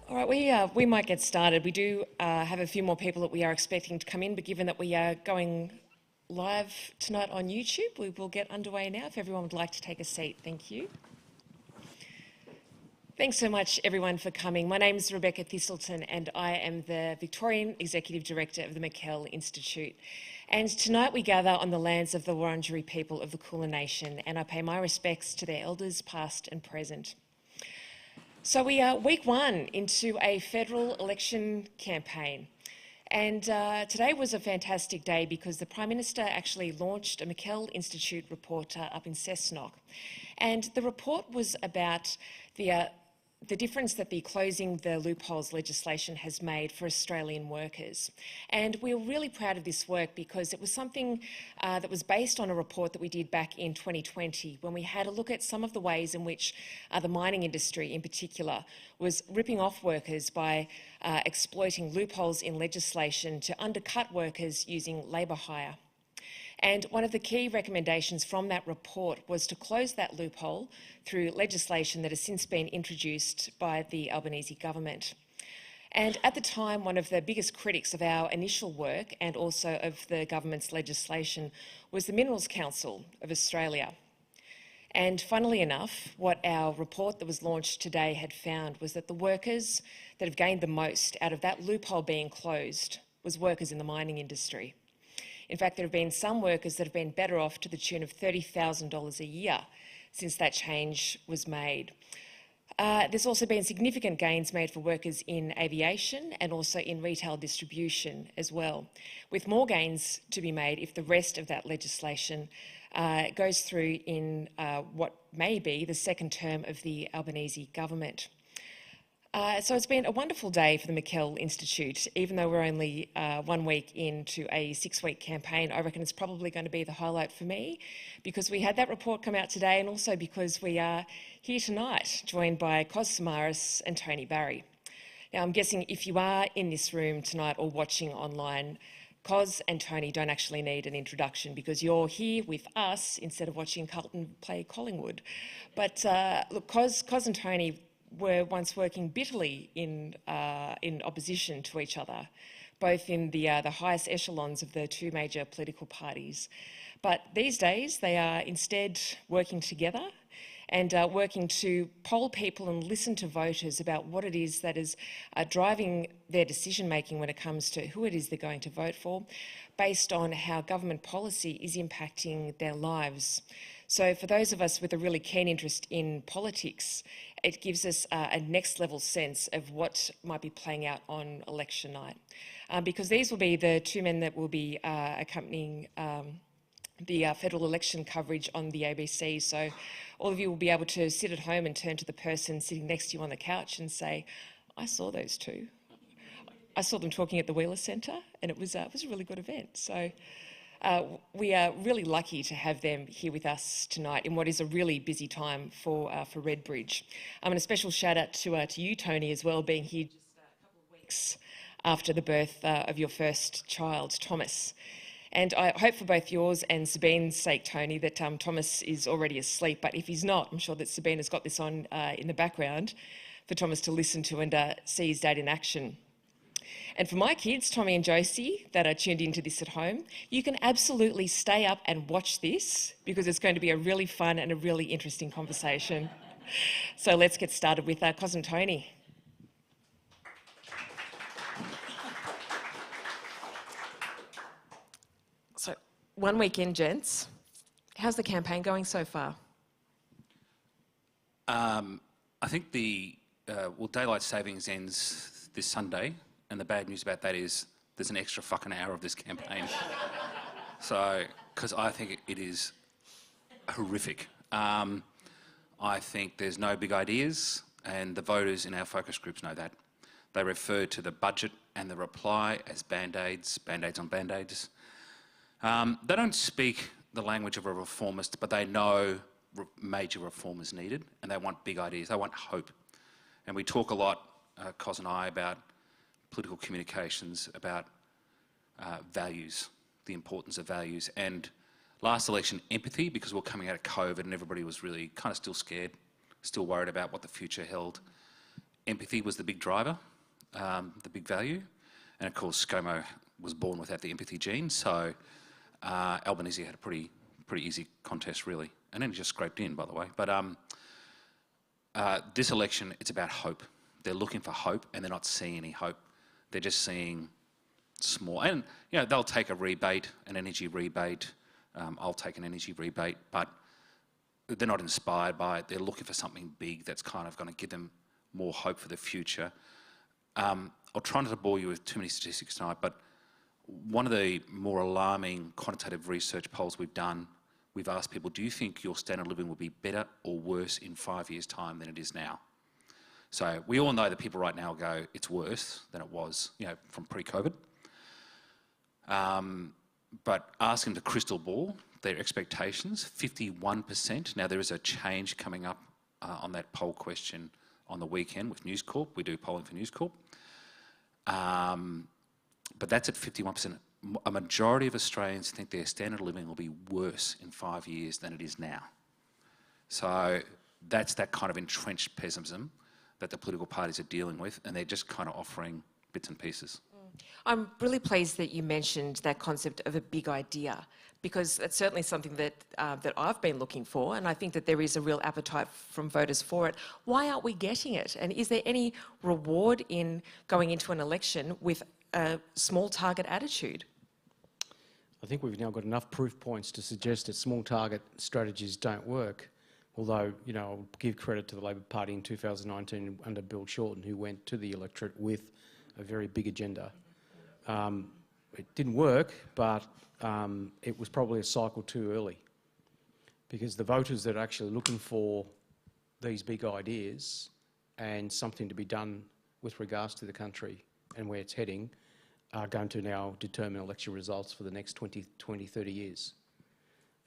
All right, we might get started. We do have a few more people that we are expecting to come in, but given that we are going live tonight on YouTube, we will get underway now. If everyone would like to take a seat, thank you. Thanks so much, everyone, for coming. My name is Rebecca Thistleton, and I am the Victorian Executive Director of the McKell Institute. And tonight we gather on the lands of the Wurundjeri people of the Kulin Nation, and I pay my respects to their elders, past and present. So we are week one into a federal election campaign. And today was a fantastic day because the Prime Minister actually launched a McKell Institute report up in Cessnock. And the report was about the difference that the closing the loopholes legislation has made for Australian workers. And we were really proud of this work because it was something that was based on a report that we did back in 2020 when we had a look at some of the ways in which the mining industry in particular was ripping off workers by exploiting loopholes in legislation to undercut workers using labour hire. And one of the key recommendations from that report was to close that loophole through legislation that has since been introduced by the Albanese government. And at the time, one of the biggest critics of our initial work and also of the government's legislation was the Minerals Council of Australia. And funnily enough, what our report that was launched today had found was that the workers that have gained the most out of that loophole being closed was workers in the mining industry. In fact, there have been some workers that have been better off to the tune of $30,000 a year since that change was made. There's also been significant gains made for workers in aviation and also in retail distribution as well, with more gains to be made if the rest of that legislation goes through in what may be the second term of the Albanese government. So it's been a wonderful day for the McKell Institute. Even though we're only 1 week into a 6-week campaign, I reckon it's probably going to be the highlight for me because we had that report come out today and also because we are here tonight joined by Kos Samaras and Tony Barry. Now, I'm guessing if you are in this room tonight or watching online, Kos and Tony don't actually need an introduction because you're here with us instead of watching Carlton play Collingwood. But look, Kos and Tony were once working bitterly in opposition to each other, both in the highest echelons of the two major political parties. But these days, they are instead working together and working to poll people and listen to voters about what it is that is driving their decision-making when it comes to who it is they're going to vote for, based on how government policy is impacting their lives. So for those of us with a really keen interest in politics, it gives us a next level sense of what might be playing out on election night. Because these will be the two men that will be accompanying the federal election coverage on the ABC. So all of you will be able to sit at home and turn to the person sitting next to you on the couch and say, I saw those two. I saw them talking at the Wheeler Centre and it was a really good event. So we are really lucky to have them here with us tonight in what is a really busy time for Redbridge. And a special shout out to you, Tony, as well, being here just a couple of weeks after the birth of your first child, Thomas. And I hope for both yours and Sabine's sake, Tony, that Thomas is already asleep. But if he's not, I'm sure that Sabine has got this on in the background for Thomas to listen to and see his dad in action. And for my kids, Tommy and Josie, that are tuned into this at home, you can absolutely stay up and watch this because it's going to be a really fun and a really interesting conversation. So let's get started with Kos and Tony. So, 1 week in, gents. How's the campaign going so far? I think daylight savings ends this Sunday, and the bad news about that is there's an extra fucking hour of this campaign. So, because I think it is horrific. I think there's no big ideas, and the voters in our focus groups know that. They refer to the budget and the reply as band-aids, band-aids on band-aids. They don't speak the language of a reformist, but they know major reform is needed, and they want big ideas. They want hope. And we talk a lot, Kos and I, about political communications, about values, the importance of values. And last election, empathy, because we're coming out of COVID and everybody was really kind of still scared, still worried about what the future held. Empathy was the big driver, the big value. And of course, ScoMo was born without the empathy gene, so Albanese had a pretty easy contest, really. And then he just scraped in, by the way. But this election, it's about hope. They're looking for hope, and they're not seeing any hope. They're just seeing small. And, you know, they'll take a rebate, an energy rebate. I'll take an energy rebate, but they're not inspired by it. They're looking for something big that's kind of going to give them more hope for the future. I'll try not to bore you with too many statistics tonight, but one of the more alarming quantitative research polls we've done, we've asked people, do you think your standard of living will be better or worse in 5 years' time than it is now? So we all know that people right now go, it's worse than it was, you know, from pre-COVID. But ask them to crystal ball their expectations, 51%. Now there is a change coming up on that poll question on the weekend with News Corp. We do polling for News Corp. But that's at 51%. A majority of Australians think their standard of living will be worse in 5 years than it is now. So that's that kind of entrenched pessimism that the political parties are dealing with, and they're just kind of offering bits and pieces. I'm really pleased that you mentioned that concept of a big idea, because it's certainly something that I've been looking for, and I think that there is a real appetite from voters for it. Why aren't we getting it? And is there any reward in going into an election with a small target attitude? I think we've now got enough proof points to suggest that small target strategies don't work. Although, you know, I'll give credit to the Labor Party in 2019 under Bill Shorten, who went to the electorate with a very big agenda. It didn't work, but it was probably a cycle too early, because the voters that are actually looking for these big ideas and something to be done with regards to the country and where it's heading are going to now determine election results for the next 20, 30 years.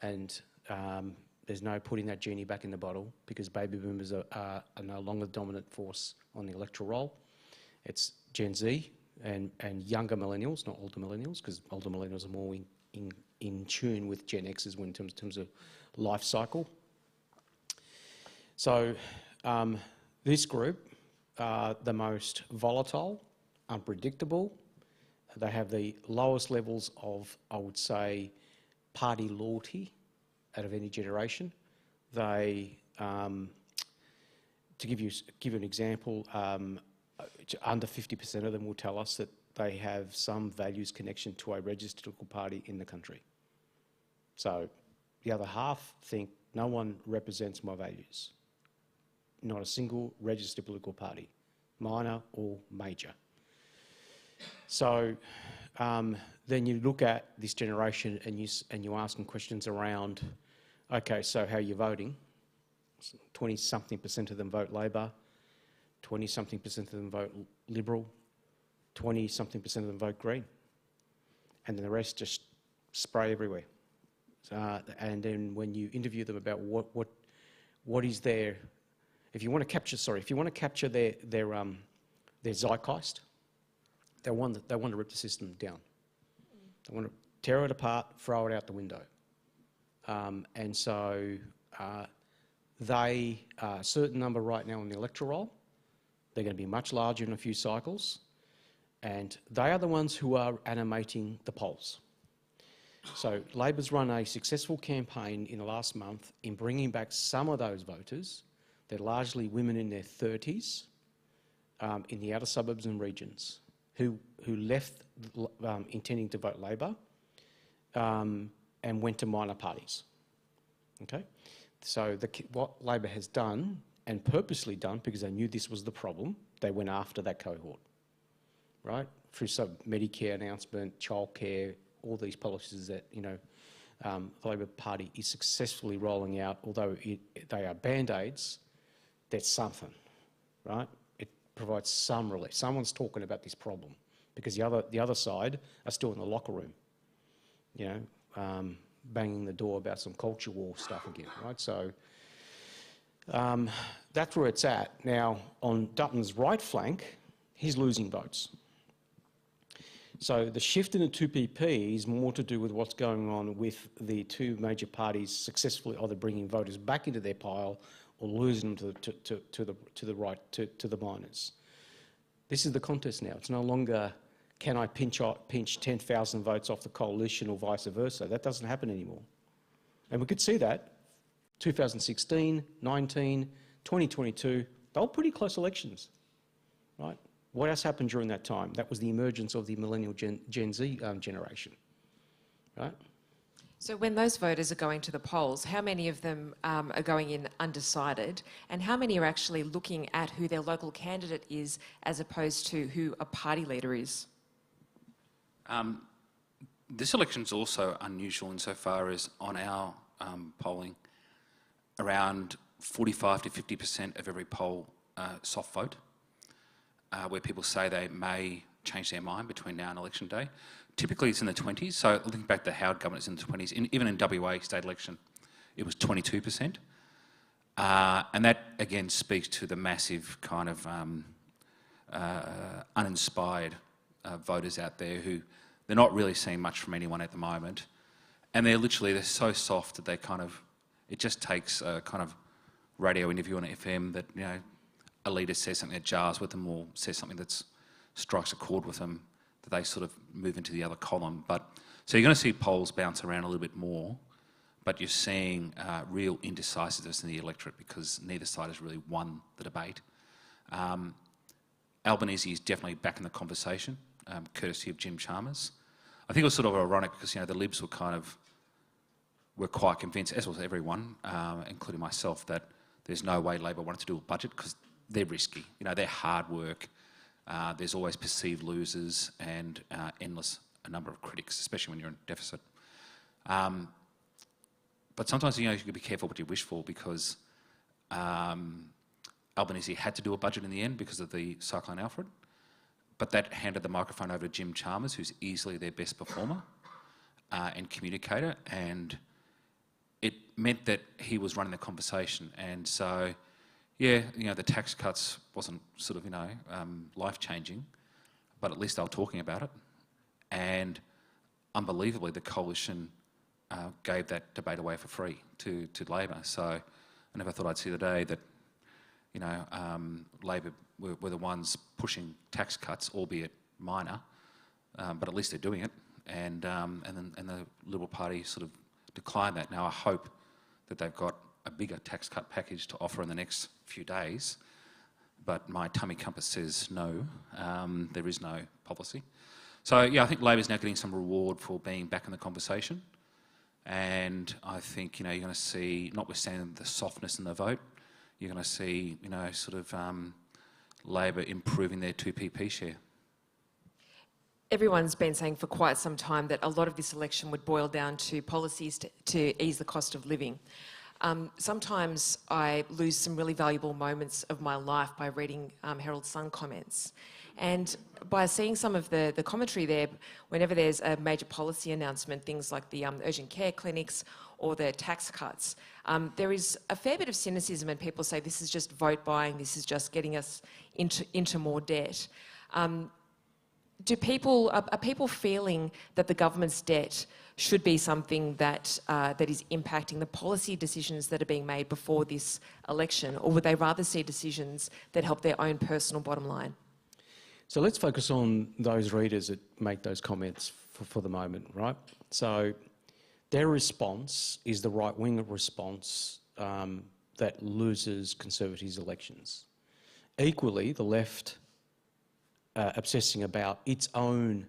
And there's no putting that genie back in the bottle, because baby boomers are no longer the dominant force on the electoral roll. It's Gen Z and younger millennials, not older millennials, because older millennials are more in tune with Gen X's in terms of life cycle. So this group are the most volatile, unpredictable. They have the lowest levels of, I would say, party loyalty out of any generation. They, to give you an example, under 50% of them will tell us that they have some values connection to a registered political party in the country. So the other half think no one represents my values. Not a single registered political party, minor or major. So then you look at this generation and you ask them questions around, okay, so how are you voting? 20-something% of them vote Labor, 20-something% of them vote Liberal, 20-something% of them vote Green, and then the rest just spray everywhere. And then when you interview them about what is their, if you want to capture their zeitgeist, they want to rip the system down. tear it apart, throw it out the window. And so they are a certain number right now in the electoral roll. They're going to be much larger in a few cycles. And they are the ones who are animating the polls. So Labor's run a successful campaign in the last month in bringing back some of those voters. They're largely women in their 30s in the outer suburbs and regions who left intending to vote Labor and went to minor parties. Okay? So what Labor has done, and purposely done because they knew this was the problem, they went after that cohort, right? Through some Medicare announcement, childcare, all these policies that, you know, the Labor Party is successfully rolling out, although they are band-aids, that's something, right? It provides some relief. Someone's talking about this problem because the other side are still in the locker room, you know, banging the door about some culture war stuff again, right? So that's where it's at. Now, on Dutton's right flank, he's losing votes. So the shift in the 2PP is more to do with what's going on with the two major parties successfully either bringing voters back into their pile or losing them to the minors. This is the contest now. It's no longer can I pinch 10,000 votes off the coalition or vice versa. That doesn't happen anymore. And we could see that 2016, 19, 2022, they were pretty close elections, right? What else happened during that time? That was the emergence of the millennial Gen Z generation, right? So when those voters are going to the polls, how many of them are going in undecided, and how many are actually looking at who their local candidate is as opposed to who a party leader is? This election's also unusual insofar as on our polling, around 45 to 50% of every poll soft vote, where people say they may change their mind between now and election day. Typically it's in the 20s, so looking back to the Howard government, it's in the 20s. Even in WA state election, it was 22%. And that, again, speaks to the massive kind of uninspired voters out there who they're not really seeing much from anyone at the moment. And they're so soft that they kind of, it just takes a kind of radio interview on FM that, you know, a leader says something that jars with them or says something that strikes a chord with them, that they sort of move into the other column. So you're going to see polls bounce around a little bit more, but you're seeing real indecisiveness in the electorate because neither side has really won the debate. Albanese is definitely back in the conversation, courtesy of Jim Chalmers. I think it was sort of ironic because, you know, the Libs were quite convinced, as was everyone, including myself, that there's no way Labor wanted to do a budget because they're risky. You know, they're hard work. There's always perceived losers and a number of critics, especially when you're in deficit. But sometimes, you know, you can be careful what you wish for because Albanese had to do a budget in the end because of the Cyclone Alfred, but that handed the microphone over to Jim Chalmers, who's easily their best performer and communicator, and it meant that he was running the conversation. And so, yeah, you know, the tax cuts wasn't sort of, you know, life-changing, but at least they were talking about it. And unbelievably, the coalition gave that debate away for free to Labor. So I never thought I'd see the day that, you know, Labor were the ones pushing tax cuts, albeit minor, but at least they're doing it. And the Liberal Party sort of declined that. Now I hope that they've got a bigger tax cut package to offer in the next few days, but my tummy compass says no, there is no policy. So yeah, I think Labor's now getting some reward for being back in the conversation, and I think, you know, you're going to see, notwithstanding the softness in the vote, you're going to see, you know, sort of Labor improving their 2PP share. Everyone's been saying for quite some time that a lot of this election would boil down to policies to ease the cost of living. Sometimes I lose some really valuable moments of my life by reading Herald Sun comments. And by seeing some of the commentary there, whenever there's a major policy announcement, things like the urgent care clinics or the tax cuts, there is a fair bit of cynicism, and people say this is just vote buying, this is just getting us into more debt. Are people feeling that the government's debt should be something that that is impacting the policy decisions that are being made before this election, or would they rather see decisions that help their own personal bottom line? So let's focus on those readers that make those comments for the moment, right? So their response is the right-wing response that loses Conservatives' elections. Equally, the left obsessing about its own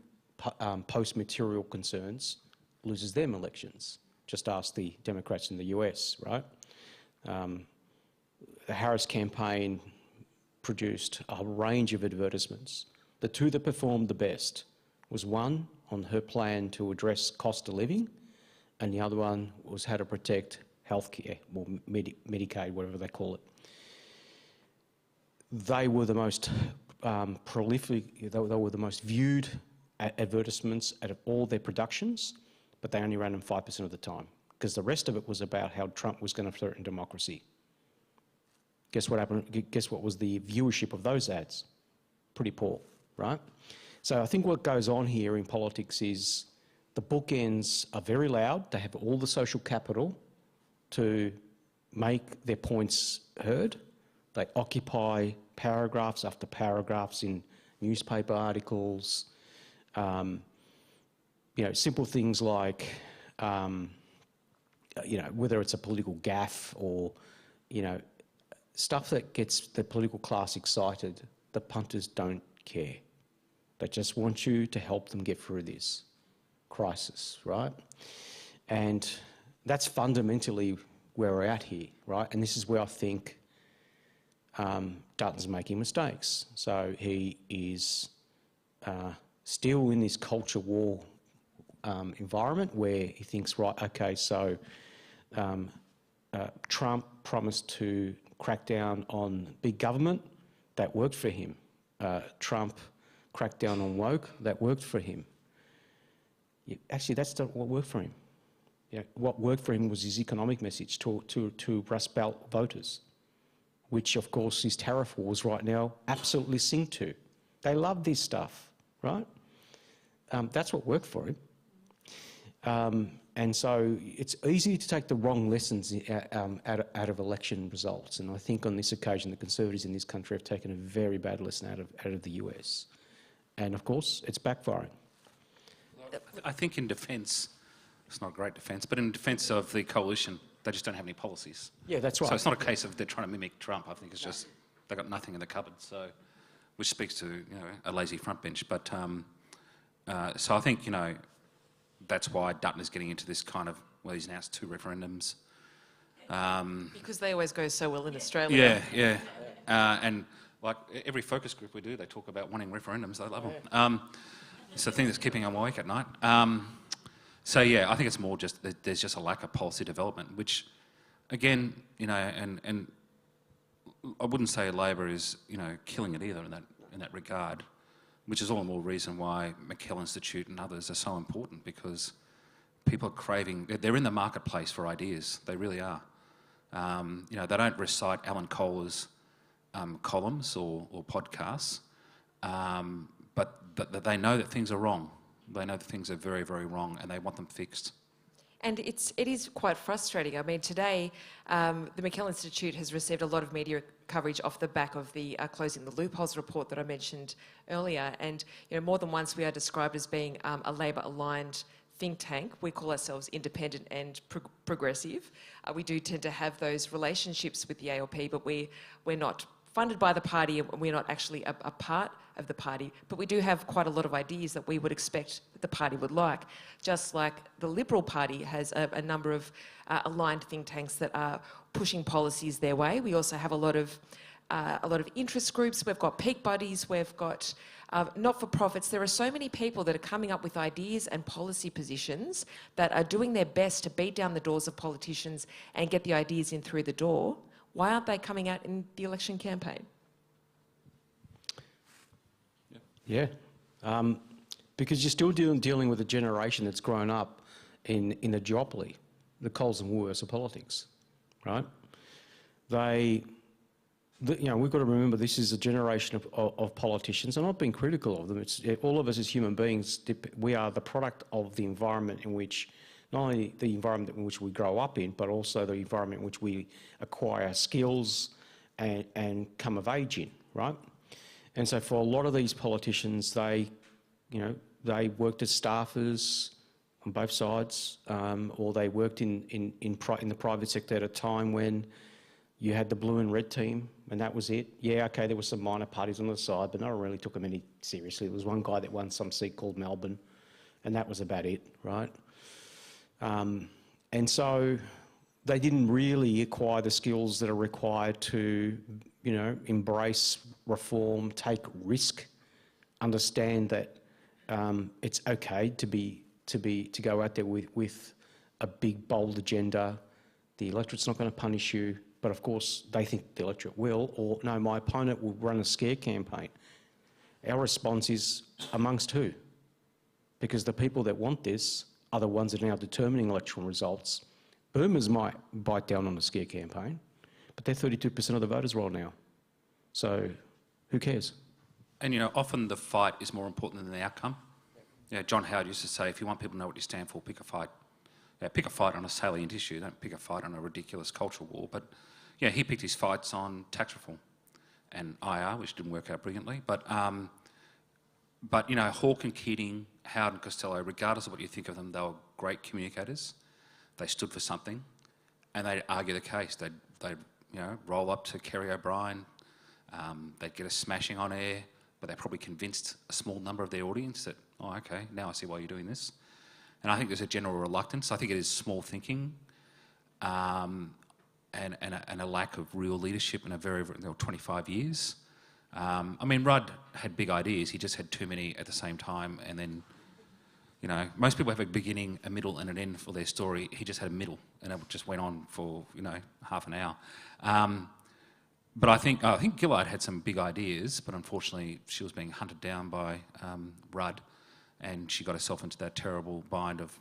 post-material concerns loses them elections. Just ask the Democrats in the US, right? The Harris campaign produced a range of advertisements. The two that performed the best was one on her plan to address cost of living, and the other one was how to protect healthcare, or Medicaid, whatever they call it. They were the most prolific, they were the most viewed advertisements out of all their productions, but they only ran them 5% of the time, because the rest of it was about how Trump was going to threaten democracy. Guess what happened? Guess what was the viewership of those ads? Pretty poor, right? So I think what goes on here in politics is the bookends are very loud. They have all the social capital to make their points heard. They occupy paragraphs after paragraphs in newspaper articles. You know, simple things like, you know, whether it's a political gaffe or, you know, stuff that gets the political class excited, the punters don't care. They just want you to help them get through this crisis, right? And that's fundamentally where we're at here, right? And this is where I think Dutton's making mistakes. So he is still in this culture war environment where he thinks, right, okay, so Trump promised to crack down on big government. That worked for him. Trump cracked down on woke. That worked for him. Actually, that's not what worked for him. You know, what worked for him was his economic message to Rust Belt voters, which, of course, his tariff wars right now absolutely sing to. They love this stuff, right? That's what worked for him. And so it's easy to take the wrong lessons out of election results. And I think on this occasion, the Conservatives in this country have taken a very bad lesson out of the US. And of course, it's backfiring. I think in defence, it's not a great defence, but in defence of the coalition, they just don't have any policies. Yeah, that's right. So it's not a case of they're trying to mimic Trump. I think it's just they've got nothing in the cupboard. So, which speaks to, you know, a lazy front bench. But so I think, you know, that's why Dutton is getting into this kind of, well, he's announced 2 referendums. Because they always go so well in Australia. Yeah. And like every focus group we do, they talk about wanting referendums. I love them. It's the thing that's keeping them awake at night. So yeah, I think it's more just that there's just a lack of policy development, which, again, you know, and I wouldn't say Labor is, you know, killing it either in that regard, which is all the more reason why McKell Institute and others are so important, because people are craving, they're in the marketplace for ideas. They really are. You know, they don't recite Alan Kohler's columns or podcasts, but they know that things are wrong. They know that things are very, very wrong, and they want them fixed. And it is quite frustrating. I mean, today, the McKell Institute has received a lot of media coverage off the back of the Closing the Loopholes report that I mentioned earlier. And, you know, more than once we are described as being a Labor-aligned think tank. We call ourselves independent and progressive. We do tend to have those relationships with the ALP, but we're not funded by the party, and we're not actually a part of the party, but we do have quite a lot of ideas that we would expect that the party would like. Just like the Liberal Party has a number of aligned think tanks that are pushing policies their way. We also have a lot of interest groups. We've got peak buddies. We've got not-for-profits. There are so many people that are coming up with ideas and policy positions that are doing their best to beat down the doors of politicians and get the ideas in through the door. Why aren't they coming out in the election campaign? Yeah, because you're still dealing with a generation that's grown up in a duopoly, the Coles and Woolworths of politics, right? They we've got to remember this is a generation of politicians. I'm not being critical of them. It's all of us as human beings. We are the product of the environment in which, not only the environment in which we grow up in, but also the environment in which we acquire skills and come of age in, right? And so for a lot of these politicians, they worked as staffers on both sides, or they worked in the private sector at a time when you had the blue and red team, and that was it. Yeah, okay, there were some minor parties on the side, but no one really took them any seriously. There was one guy that won some seat called Melbourne, and that was about it, right? And so they didn't really acquire the skills that are required to, embrace reform, take risk, understand that it's okay to go out there with a big, bold agenda. The electorate's not going to punish you. But of course, they think the electorate will, or no, my opponent will run a scare campaign. Our response is, amongst who? Because the people that want this are the ones that are now determining electoral results. Boomers might bite down on a scare campaign, but they're 32% of the voters roll now. So who cares? And often the fight is more important than the outcome. John Howard used to say, if you want people to know what you stand for, pick a fight. Pick a fight on a salient issue, don't pick a fight on a ridiculous cultural war. But he picked his fights on tax reform and IR, which didn't work out brilliantly. But Hawke and Keating, Howard and Costello, regardless of what you think of them, they were great communicators. They stood for something, and they'd argue the case. They'd roll up to Kerry O'Brien, they'd get a smashing on air, but they probably convinced a small number of their audience that, oh, okay, now I see why you're doing this. And I think there's a general reluctance. I think it is small thinking and a lack of real leadership in a very 25 years. Rudd had big ideas. He just had too many at the same time. And then, most people have a beginning, a middle and an end for their story. He just had a middle, and it just went on for, half an hour. But I think Gillard had some big ideas, but unfortunately she was being hunted down by Rudd. And she got herself into that terrible bind of,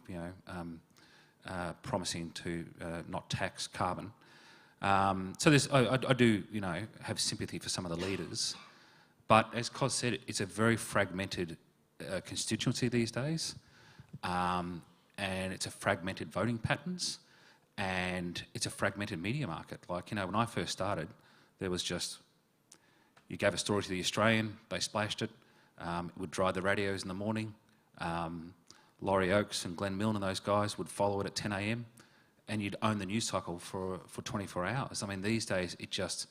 promising to not tax carbon. So I do, have sympathy for some of the leaders. But as Kos said, it's a very fragmented constituency these days. And it's a fragmented voting patterns. And it's a fragmented media market. Like, when I first started, there was just, you gave a story to the Australian, they splashed it. It would drive the radios in the morning. Laurie Oakes and Glenn Milne and those guys would follow it at 10 a.m. and you'd own the news cycle for 24 hours. These days it just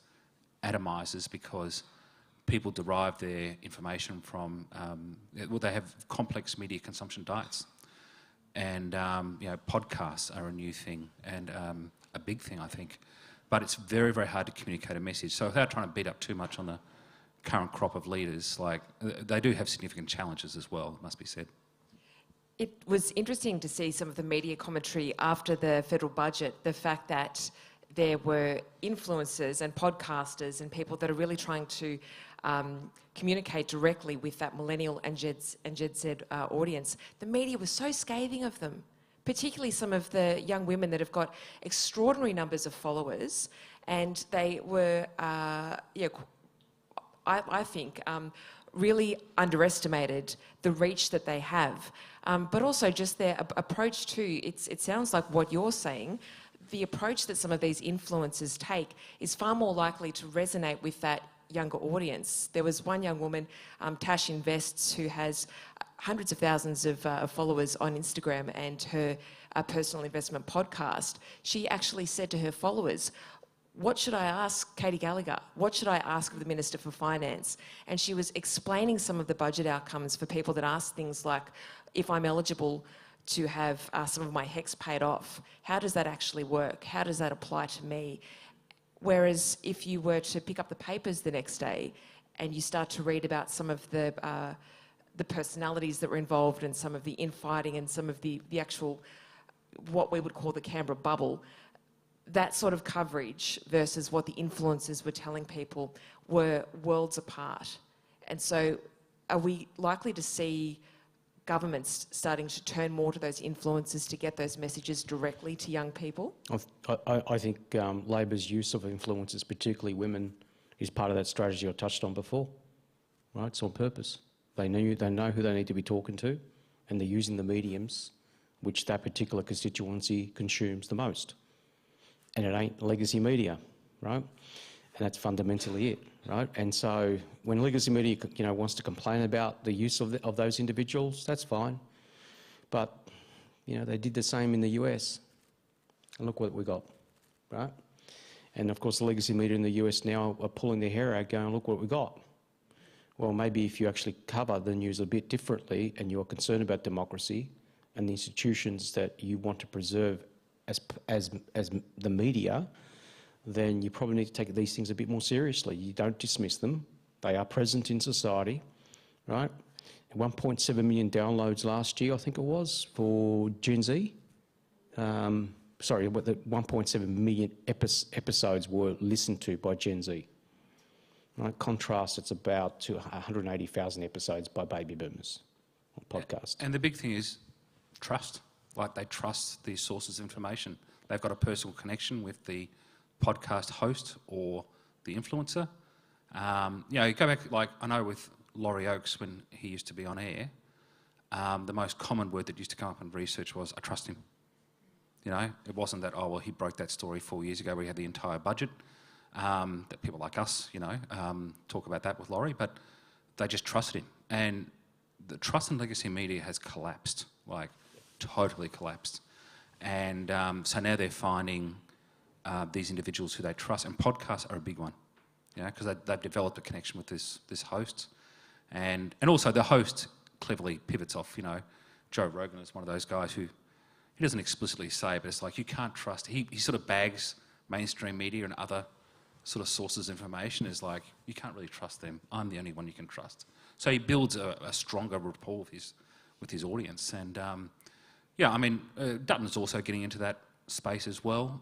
atomises because people derive their information from, they have complex media consumption diets. And, podcasts are a new thing and a big thing, I think. But it's very, very hard to communicate a message. So without trying to beat up too much on the current crop of leaders, they do have significant challenges as well, it must be said. It was interesting to see some of the media commentary after the federal budget, the fact that there were influencers and podcasters and people that are really trying to communicate directly with that millennial and Gen Z audience. The media was so scathing of them, particularly some of the young women that have got extraordinary numbers of followers, and they were, I think, really underestimated the reach that they have, but also just their approach to, it sounds like what you're saying, the approach that some of these influencers take is far more likely to resonate with that younger audience. There was one young woman, Tash Invests, who has hundreds of thousands of followers on Instagram and her personal investment podcast. She actually said to her followers, what should I ask Katie Gallagher? What should I ask of the Minister for Finance? And she was explaining some of the budget outcomes for people that ask things like, if I'm eligible to have some of my HECS paid off, how does that actually work? How does that apply to me? Whereas if you were to pick up the papers the next day and you start to read about some of the personalities that were involved and some of the infighting and some of the actual, what we would call the Canberra bubble, that sort of coverage versus what the influencers were telling people were worlds apart. And so are we likely to see governments starting to turn more to those influencers to get those messages directly to young people? I think Labor's use of influencers, particularly women is part of that strategy I touched on before, right? It's on purpose. They know who they need to be talking to, and they're using the mediums which that particular constituency consumes the most. And it ain't legacy media, right? And that's fundamentally it, right? And so when legacy media, wants to complain about the use of those individuals, that's fine. But, they did the same in the US. And look what we got, right? And of course, the legacy media in the US now are pulling their hair out going, look what we got. Well, maybe if you actually cover the news a bit differently and you're concerned about democracy and the institutions that you want to preserve as the media, then you probably need to take these things a bit more seriously. You don't dismiss them. They are present in society, right? 1.7 million downloads last year, I think it was, for Gen Z. Sorry, the 1.7 million episodes were listened to by Gen Z. Right? Contrast, it's about 180,000 episodes by baby boomers on podcast. And the big thing is trust. Like, they trust these sources of information. They've got a personal connection with the podcast host or the influencer. You go back, like, I know with Laurie Oakes, when he used to be on air, the most common word that used to come up in research was, I trust him. It wasn't that, oh, well, he broke that story 4 years ago where he had the entire budget. That people like us, talk about that with Laurie, but they just trusted him. And the trust in legacy media has collapsed, like totally collapsed. And so now they're finding these individuals who they trust, and podcasts are a big one, because they've developed a connection with this host. And also the host cleverly pivots off, Joe Rogan is one of those guys who, he doesn't explicitly say, but it's like you can't trust. He sort of bags mainstream media and other sort of sources of information is like, you can't really trust them. I'm the only one you can trust. So he builds a stronger rapport with his audience. And Dutton's also getting into that space as well.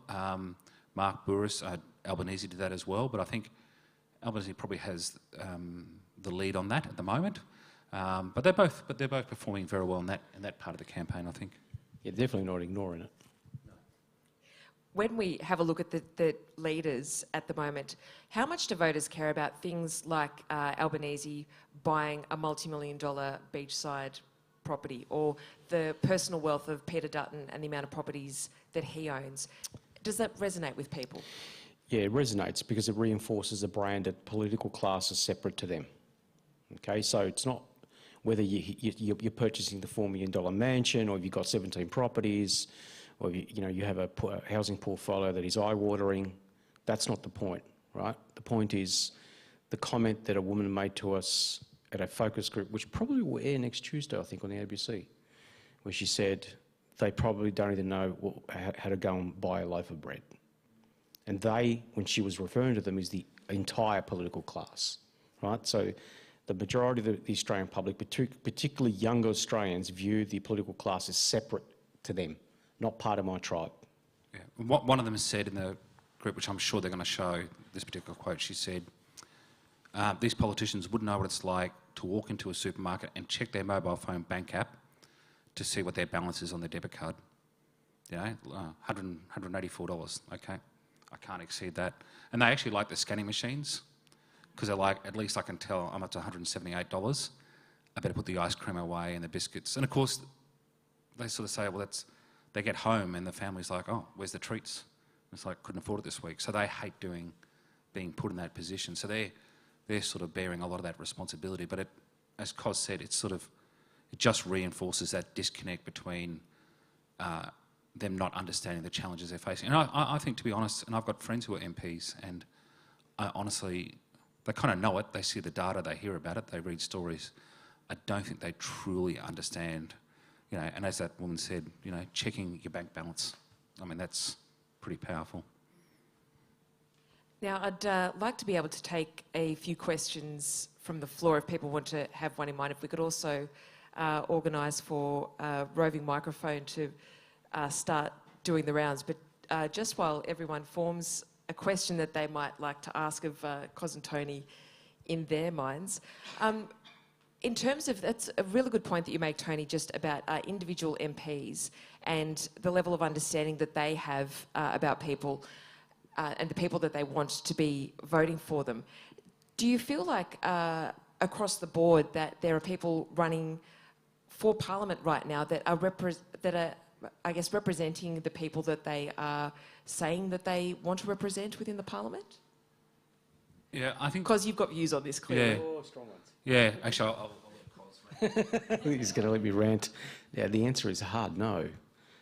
Mark Burris, Albanese did that as well, but I think Albanese probably has the lead on that at the moment. But they're both performing very well in that part of the campaign, I think. Yeah, definitely not ignoring it. When we have a look at the leaders at the moment, how much do voters care about things like Albanese buying a multi-million-dollar beachside property, or the personal wealth of Peter Dutton and the amount of properties that he owns? Does that resonate with people? Yeah, it resonates because it reinforces a brand that political class is separate to them. Okay, so it's not whether you're purchasing the $4 million mansion, or if you've got 17 properties, or you have a housing portfolio that is eye-watering. That's not the point, right? The point is the comment that a woman made to us at a focus group, which probably will air next Tuesday, I think, on the ABC, where she said they probably don't even know how to go and buy a loaf of bread. And they, when she was referring to them, is the entire political class, right? So the majority of the Australian public, particularly younger Australians, view the political class as separate to them, not part of my tribe. Yeah. One of them said in the group, which I'm sure they're going to show this particular quote, she said, these politicians wouldn't know what it's like to walk into a supermarket and check their mobile phone bank app to see what their balance is on their debit card. $184, okay. I can't exceed that. And they actually like the scanning machines, because they're like, at least I can tell I'm up to $178. I better put the ice cream away and the biscuits. And of course, they sort of say, well, they get home and the family's like, oh, where's the treats? And it's like, couldn't afford it this week. So they hate being put in that position. So they're sort of bearing a lot of that responsibility. But as Kos said, it just reinforces that disconnect between them not understanding the challenges they're facing. And I think, to be honest, and I've got friends who are MPs, and I honestly, they kind of know it. They see the data, they hear about it, they read stories. I don't think they truly understand, and as that woman said, checking your bank balance. I mean, that's pretty powerful. Now, I'd like to be able to take a few questions from the floor if people want to have one in mind. If we could also organise for a roving microphone to start doing the rounds. But just while everyone forms a question that they might like to ask of Kos and Tony in their minds. In terms of, that's a really good point that you make, Tony, just about individual MPs and the level of understanding that they have about people. and the people that they want to be voting for them. Do you feel like across the board that there are people running for Parliament right now that are I guess, representing the people that they are saying that they want to represent within the Parliament? Yeah, I think... Because you've got views on this, clearly. Yeah. Oh, strong ones. Yeah, actually, I'll let Kos. He's going to let me rant. Yeah, the answer is hard no,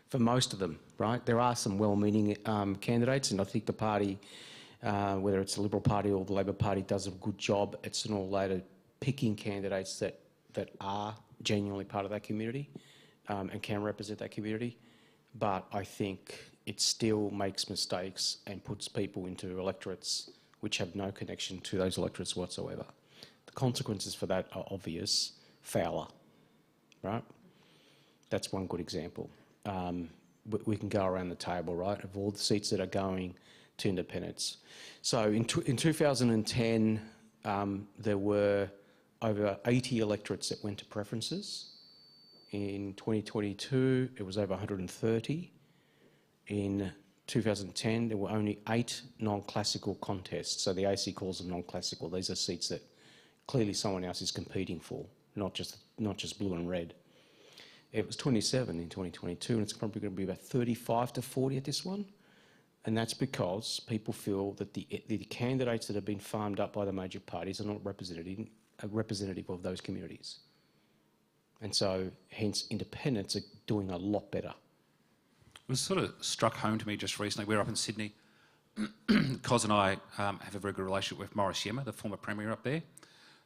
for most of them, right? There are some well-meaning candidates, and I think the party, whether it's the Liberal Party or the Labor Party, does a good job at sooner or later picking candidates that are genuinely part of that community and can represent that community. But I think it still makes mistakes and puts people into electorates which have no connection to those electorates whatsoever. The consequences for that are obvious. Fowler, right? That's one good example. We can go around the table, right, of all the seats that are going to independents. So in 2010, there were over 80 electorates that went to preferences. In 2022, it was over 130. In 2010, there were only 8 non-classical contests. So the AC calls them non-classical. These are seats that clearly someone else is competing for, not just blue and red. It was 27 in 2022, and it's probably going to be about 35 to 40 at this one. And that's because people feel that the candidates that have been farmed up by the major parties are not representative of those communities. And so, hence, independents are doing a lot better. It was sort of struck home to me just recently. We were up in Sydney. Kos and I have a very good relationship with Maurice Yemma, the former Premier up there,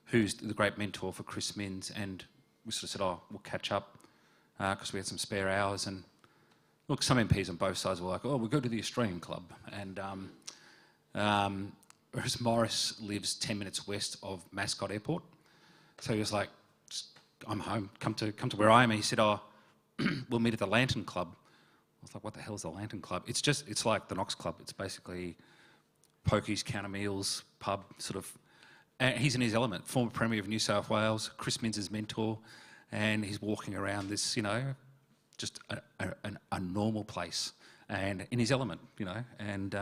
who's the great mentor for Chris Minns. And we sort of said, oh, we'll catch up because we had some spare hours. And look, some MPs on both sides were like, oh, we'll go to the Australian Club. And whereas Maurice lives 10 minutes west of Mascot Airport. So he was like, I'm home, come to where I am. And he said, oh, we'll meet at the Lantern Club. I was like, what the hell is the Lantern Club? It's like the Knox Club. It's basically pokies, counter meals, pub, sort of. And he's in his element, former Premier of New South Wales, Chris Minns' mentor, and he's walking around this, you know, just a normal place and in his element, you know, and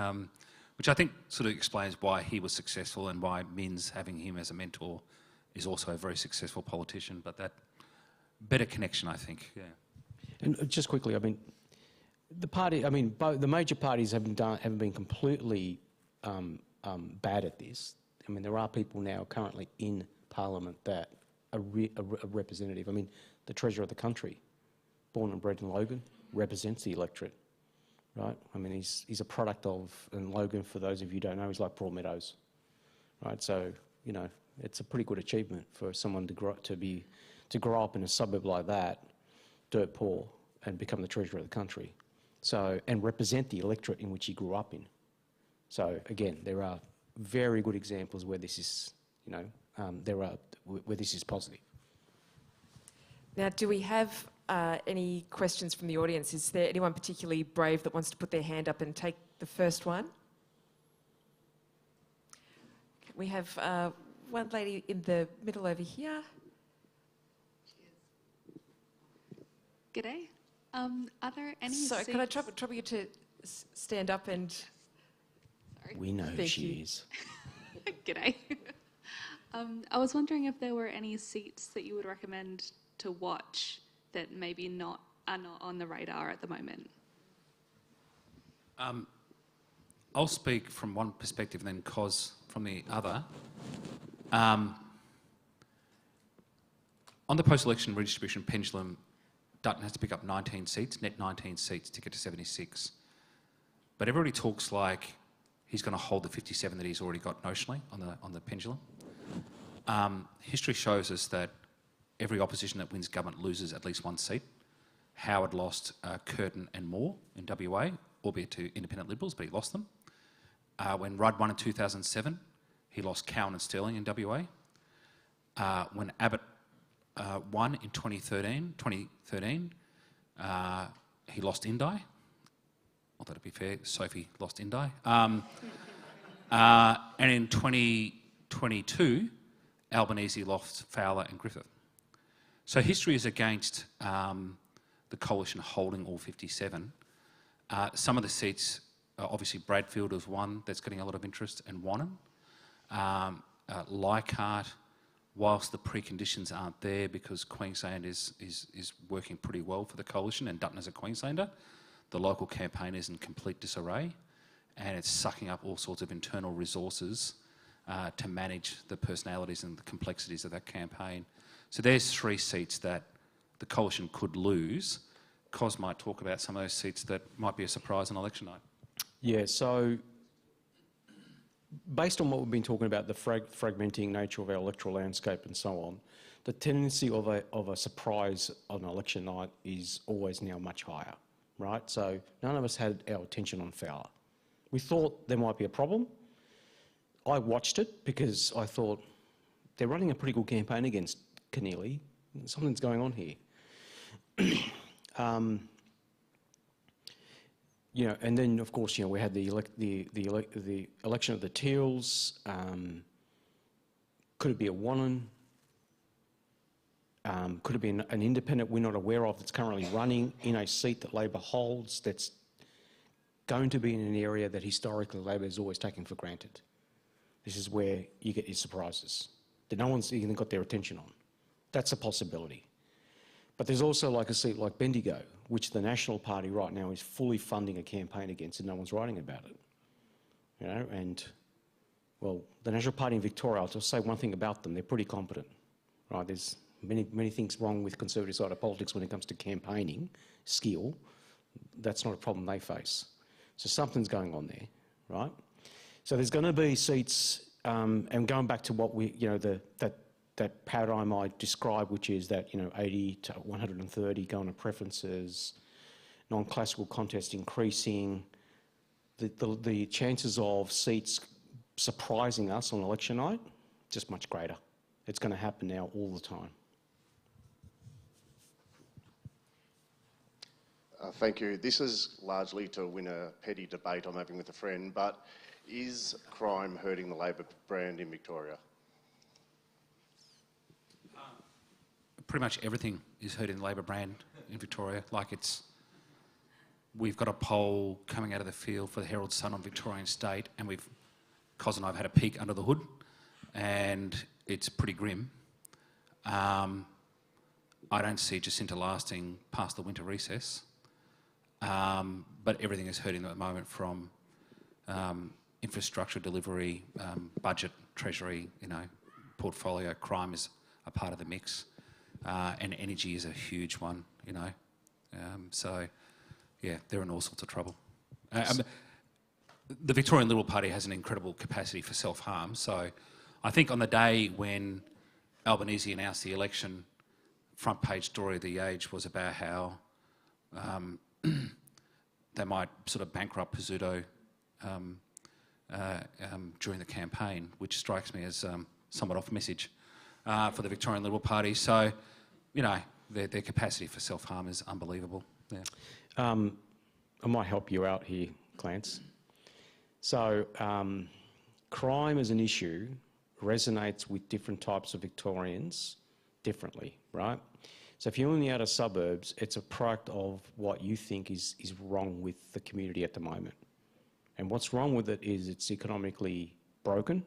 which I think sort of explains why he was successful and why Minns, having him as a mentor, is also a very successful politician. But that better connection, I think, yeah. And just quickly, I mean, the party, I mean, the major parties haven't been completely bad at this. I mean, there are people now currently in Parliament that are representative. I mean, the Treasurer of the country, born and bred in Logan, represents the electorate, right? I mean, he's a product of, and Logan, for those of you who don't know, he's like Broadmeadows, right? So, you know, it's a pretty good achievement for someone to grow up in a suburb like that, dirt poor, and become the Treasurer of the country. So, and represent the electorate in which he grew up in. So, again, there are very good examples where this is, you know, where this is positive. Now, do we have any questions from the audience? Is there anyone particularly brave that wants to put their hand up and take the first one? We have one lady in the middle over here. G'day. Are there any Sorry, seats... can I trouble you to stand up and... Sorry. We know who she is. G'day. I was wondering if there were any seats that you would recommend to watch that maybe are not on the radar at the moment. I'll speak from one perspective and then Kos from the other. On the post-election redistribution pendulum, Dutton has to pick up 19 seats, net 19 seats to get to 76. But everybody talks like he's going to hold the 57 that he's already got notionally on the pendulum. History shows us that every opposition that wins government loses at least one seat. Howard lost Curtin and Moore in WA, albeit to independent Liberals, but he lost them. When Rudd won in 2007, he lost Cowan and Sterling in WA. When Abbott won in 2013, he lost Indi. Although to be fair, Sophie lost Indi. And in 2022, Albanese lost Fowler and Griffith. So history is against the coalition holding all 57. Some of the seats obviously Bradfield is one that's getting a lot of interest, and Wannon. Leichhardt, whilst the preconditions aren't there because Queensland is working pretty well for the coalition and Dutton as a Queenslander, the local campaign is in complete disarray and it's sucking up all sorts of internal resources to manage the personalities and the complexities of that campaign. So there's 3 seats that the coalition could lose. Kos might talk about some of those seats that might be a surprise on election night. Yeah, so based on what we've been talking about, the fragmenting nature of our electoral landscape and so on, the tendency of a surprise on election night is always now much higher, right? So none of us had our attention on Fowler. We thought there might be a problem. I watched it because I thought they're running a pretty good campaign against Keneally. Something's going on here. You know, and then of course, you know, we had the election of the Teals. Could it be a Wannon? Could it be an independent we're not aware of that's currently running in a seat that Labor holds that's going to be in an area that historically Labor has always taken for granted? This is where you get your surprises that no one's even got their attention on. That's a possibility. But there's also like a seat like Bendigo, which the National Party right now is fully funding a campaign against and no one's writing about it. You know, and, well, the National Party in Victoria, I'll just say one thing about them, they're pretty competent, right? There's many things wrong with conservative side of politics when it comes to campaigning skill. That's not a problem they face. So something's going on there, right? So there's going to be seats, and going back to what we, you know, that paradigm I described, which is that, you know, 80 to 130 going to preferences, non-classical contest increasing, the chances of seats surprising us on election night, just much greater. It's going to happen now all the time. Thank you. This is largely to win a petty debate I'm having with a friend, but is crime hurting the Labor brand in Victoria? Pretty much everything is hurting the Labor brand in Victoria. Like we've got a poll coming out of the field for the Herald Sun on Victorian State, and Kos and I have had a peek under the hood, and it's pretty grim. I don't see Jacinta lasting past the winter recess, but everything is hurting at the moment from infrastructure delivery, budget, treasury, you know, portfolio. Crime is a part of the mix. And energy is a huge one, you know. So, yeah, they're in all sorts of trouble. The Victorian Liberal Party has an incredible capacity for self-harm. So I think on the day when Albanese announced the election, front page story of The Age was about how they might sort of bankrupt Pizzuto during the campaign, which strikes me as somewhat off message for the Victorian Liberal Party. So, you know, their capacity for self-harm is unbelievable. Yeah. I might help you out here, Clance. So, crime as an issue resonates with different types of Victorians differently, right? So if you're in the outer suburbs, it's a product of what you think is wrong with the community at the moment. And what's wrong with it is it's economically broken.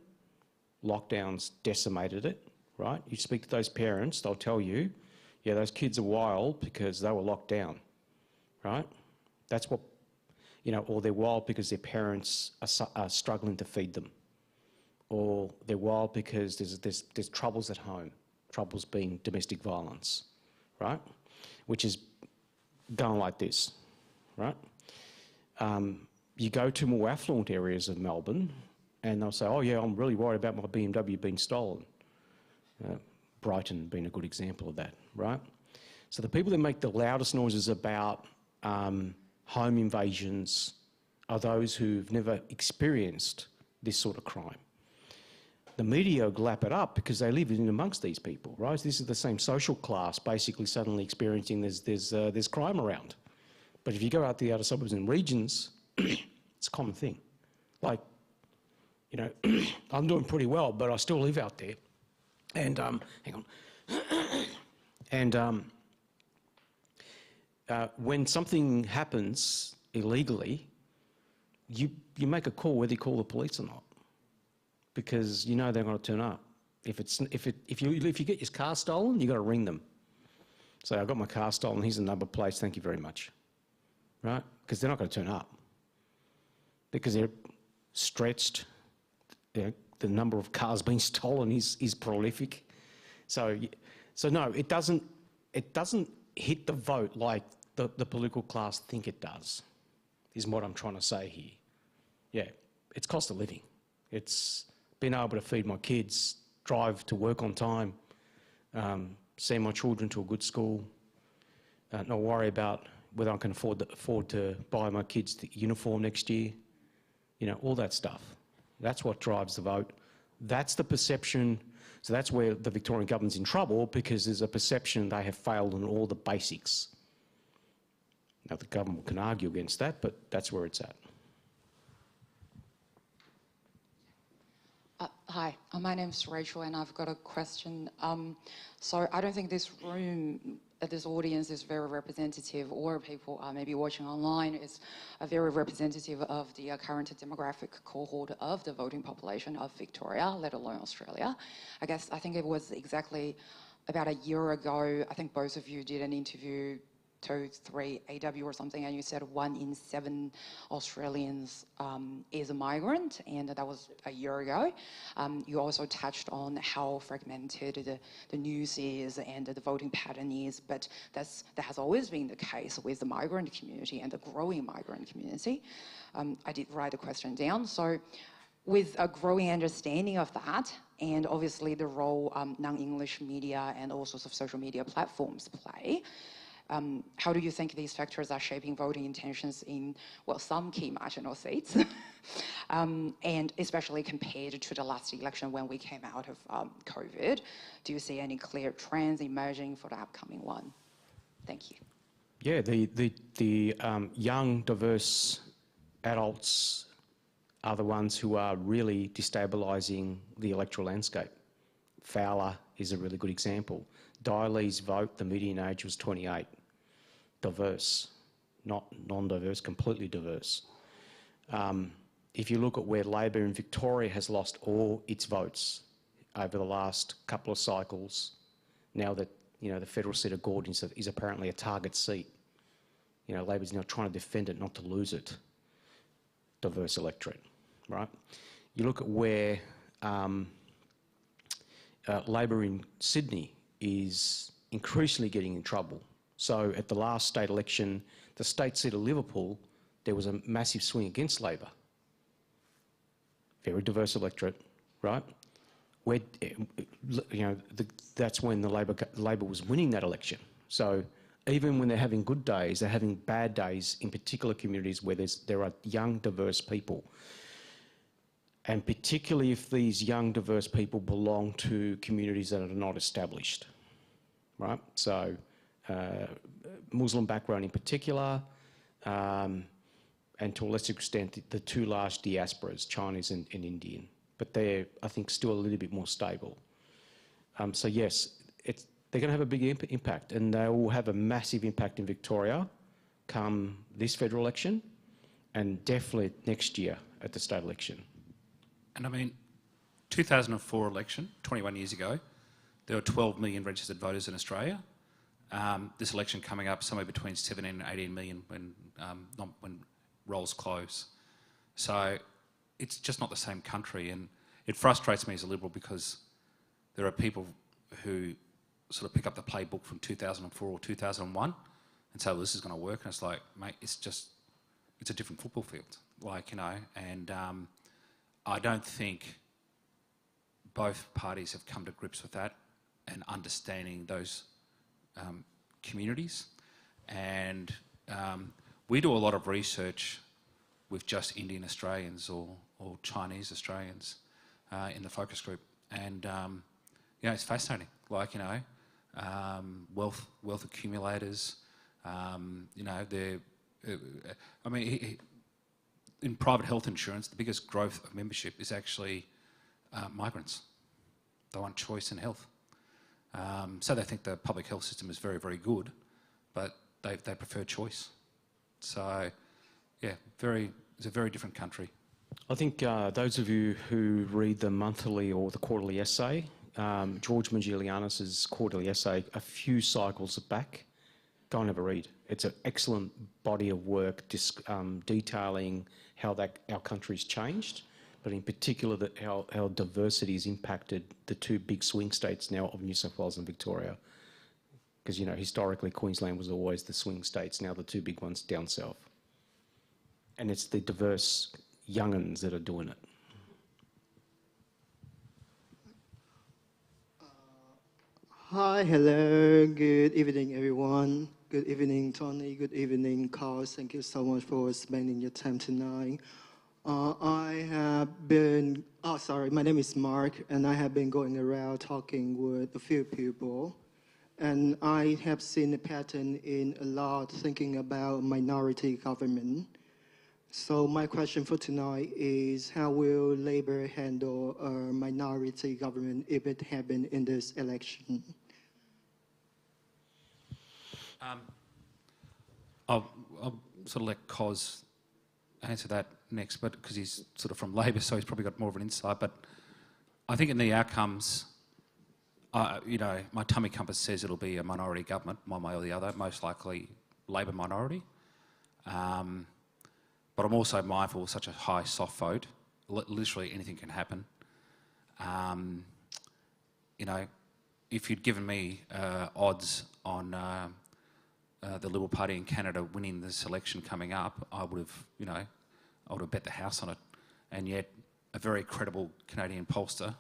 Lockdowns decimated it, right? You speak to those parents, they'll tell you, yeah, those kids are wild because they were locked down, right? That's what, you know, or they're wild because their parents are struggling to feed them. Or they're wild because there's troubles at home, troubles being domestic violence, right? Which is going like this, right? You go to more affluent areas of Melbourne and they'll say, oh yeah, I'm really worried about my BMW being stolen. Brighton being a good example of that, right? So the people that make the loudest noises about home invasions are those who've never experienced this sort of crime. The media lap it up because they live in amongst these people, right? This is the same social class basically suddenly experiencing there's crime around. But if you go out to the outer suburbs and regions, it's a common thing. Like, you know, I'm doing pretty well, but I still live out there. And, hang on. And when something happens illegally, you make a call whether you call the police or not, because you know they're going to turn up. If you get your car stolen, you got to ring them. Say, I got my car stolen. Here's the number plates. Thank you very much. Right? Because they're not going to turn up because they're stretched. The number of cars being stolen is prolific. So no, it doesn't hit the vote like the political class think it does, is what I'm trying to say here. Yeah, it's cost of living. It's being able to feed my kids, drive to work on time, send my children to a good school, not worry about whether I can afford to buy my kids the uniform next year. You know, all that stuff. That's what drives the vote. That's the perception. So that's where the Victorian government's in trouble, because there's a perception they have failed on all the basics. Now, the government can argue against that, but that's where it's at. Hi, my name's Rachel, and I've got a question. So I don't think this room, this audience is very representative, or people maybe watching online is very representative of the current demographic cohort of the voting population of Victoria, let alone Australia. I think it was exactly about a year ago, I think both of you did an interview, 2, 3 AW or something, and you said 1 in 7 Australians is a migrant, and that was a year ago. You also touched on how fragmented the news is and the voting pattern is, but that has always been the case with the migrant community and the growing migrant community. I did write the question down. So with a growing understanding of that, and obviously the role non-English media and all sorts of social media platforms play, how do you think these factors are shaping voting intentions in, well, some key marginal seats, and especially compared to the last election when we came out of COVID? Do you see any clear trends emerging for the upcoming one? Thank you. Yeah, the young, diverse adults are the ones who are really destabilising the electoral landscape. Fowler is a really good example. Diley's vote, the median age was 28. Diverse, not non-diverse, completely diverse. If you look at where Labor in Victoria has lost all its votes over the last couple of cycles, now that, you know, the federal seat of Gordon is apparently a target seat, you know, Labor's now trying to defend it, not to lose it. Diverse electorate, right? You look at where Labor in Sydney is increasingly getting in trouble. So at the last state election, the state seat of Liverpool, there was a massive swing against Labor. Very diverse electorate, right? Where, you know, that's when the Labor was winning that election. So even when they're having good days, they're having bad days in particular communities where there are young, diverse people. And particularly if these young, diverse people belong to communities that are not established, right? So Muslim background in particular, and to a lesser extent, the 2 large diasporas, Chinese and Indian. But they're, I think, still a little bit more stable. So yes, they're going to have a big impact, and they will have a massive impact in Victoria come this federal election, and definitely next year at the state election. And I mean, 2004 election, 21 years ago, there were 12 million registered voters in Australia. This election coming up somewhere between 17 and 18 million when rolls close. So it's just not the same country, and it frustrates me as a Liberal because there are people who sort of pick up the playbook from 2004 or 2001 and say, well, this is going to work, and it's like, mate, it's a different football field, like, you know, and I don't think both parties have come to grips with that and understanding those communities. And we do a lot of research with just Indian Australians or Chinese Australians in the focus group, and you know, it's fascinating. Like, you know, wealth accumulators. You know, they're. I mean, in private health insurance, the biggest growth of membership is actually migrants. They want choice in health. So they think the public health system is very, very good, but they prefer choice. So, yeah, very, It's a very different country. I think those of you who read the monthly or the quarterly essay, George Magilianis's quarterly essay, a few cycles back, go and have a read. It's an excellent body of work detailing how our country's changed, but in particular how diversity has impacted the two big swing states now of New South Wales and Victoria. Because, you know, historically Queensland was always the swing states, now the two big ones down south. And it's the diverse young'uns that are doing it. Hi, hello, good evening everyone. Good evening Tony, good evening Kos. Thank you so much for spending your time tonight. My name is Mark, and I have been going around talking with a few people. And I have seen a pattern in a lot thinking about minority government. So my question for tonight is, how will Labor handle a minority government if it happens in this election? I'll sort of let Kos answer that next, but because he's sort of from Labor, so he's probably got more of an insight. But I think in the outcomes, you know, my tummy compass says it'll be a minority government, one way or the other, most likely Labor minority. But I'm also mindful of such a high soft vote. Literally anything can happen. You know, if you'd given me odds on the Liberal Party in Canada winning this election coming up, I would have bet the house on it. And yet, a very credible Canadian pollster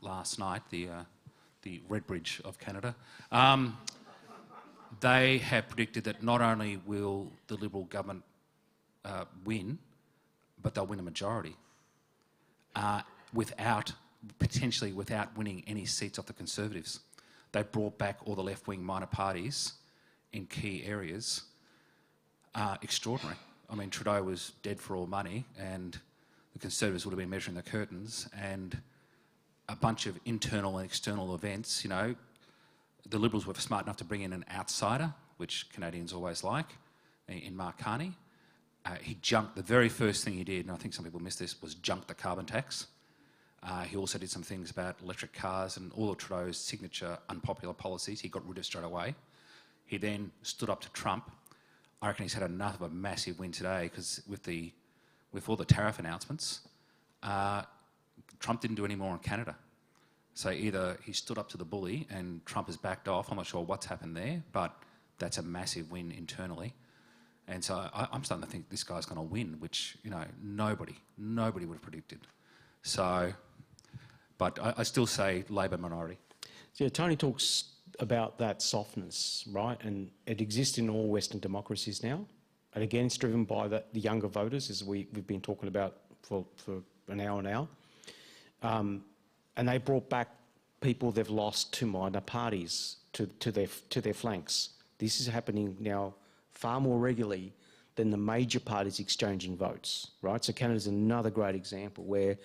last night, the Redbridge of Canada, they have predicted that not only will the Liberal government win, but they'll win a majority potentially without winning any seats off the Conservatives. They brought back all the left-wing minor parties in key areas. Extraordinary. I mean, Trudeau was dead for all money, and the Conservatives would have been measuring the curtains, and a bunch of internal and external events. You know, the Liberals were smart enough to bring in an outsider, which Canadians always like, in Mark Carney. He junked, the very first thing he did, and I think some people missed this, was junk the carbon tax. He also did some things about electric cars and all of Trudeau's signature unpopular policies. He got rid of straight away. He then stood up to Trump. I reckon he's had enough of a massive win today, because with all the tariff announcements, Trump didn't do any more in Canada. So either he stood up to the bully and Trump has backed off. I'm not sure what's happened there, but that's a massive win internally. And so I'm starting to think this guy's going to win, which, you know, nobody would have predicted. So, but I still say Labor minority. Yeah, Tony talks about that softness, right? And it exists in all Western democracies now. And again, it's driven by the younger voters, as we've been talking about for an hour now. And they brought back people they've lost to minor parties, to their flanks. This is happening now far more regularly than the major parties exchanging votes, right? So Canada's another great example where,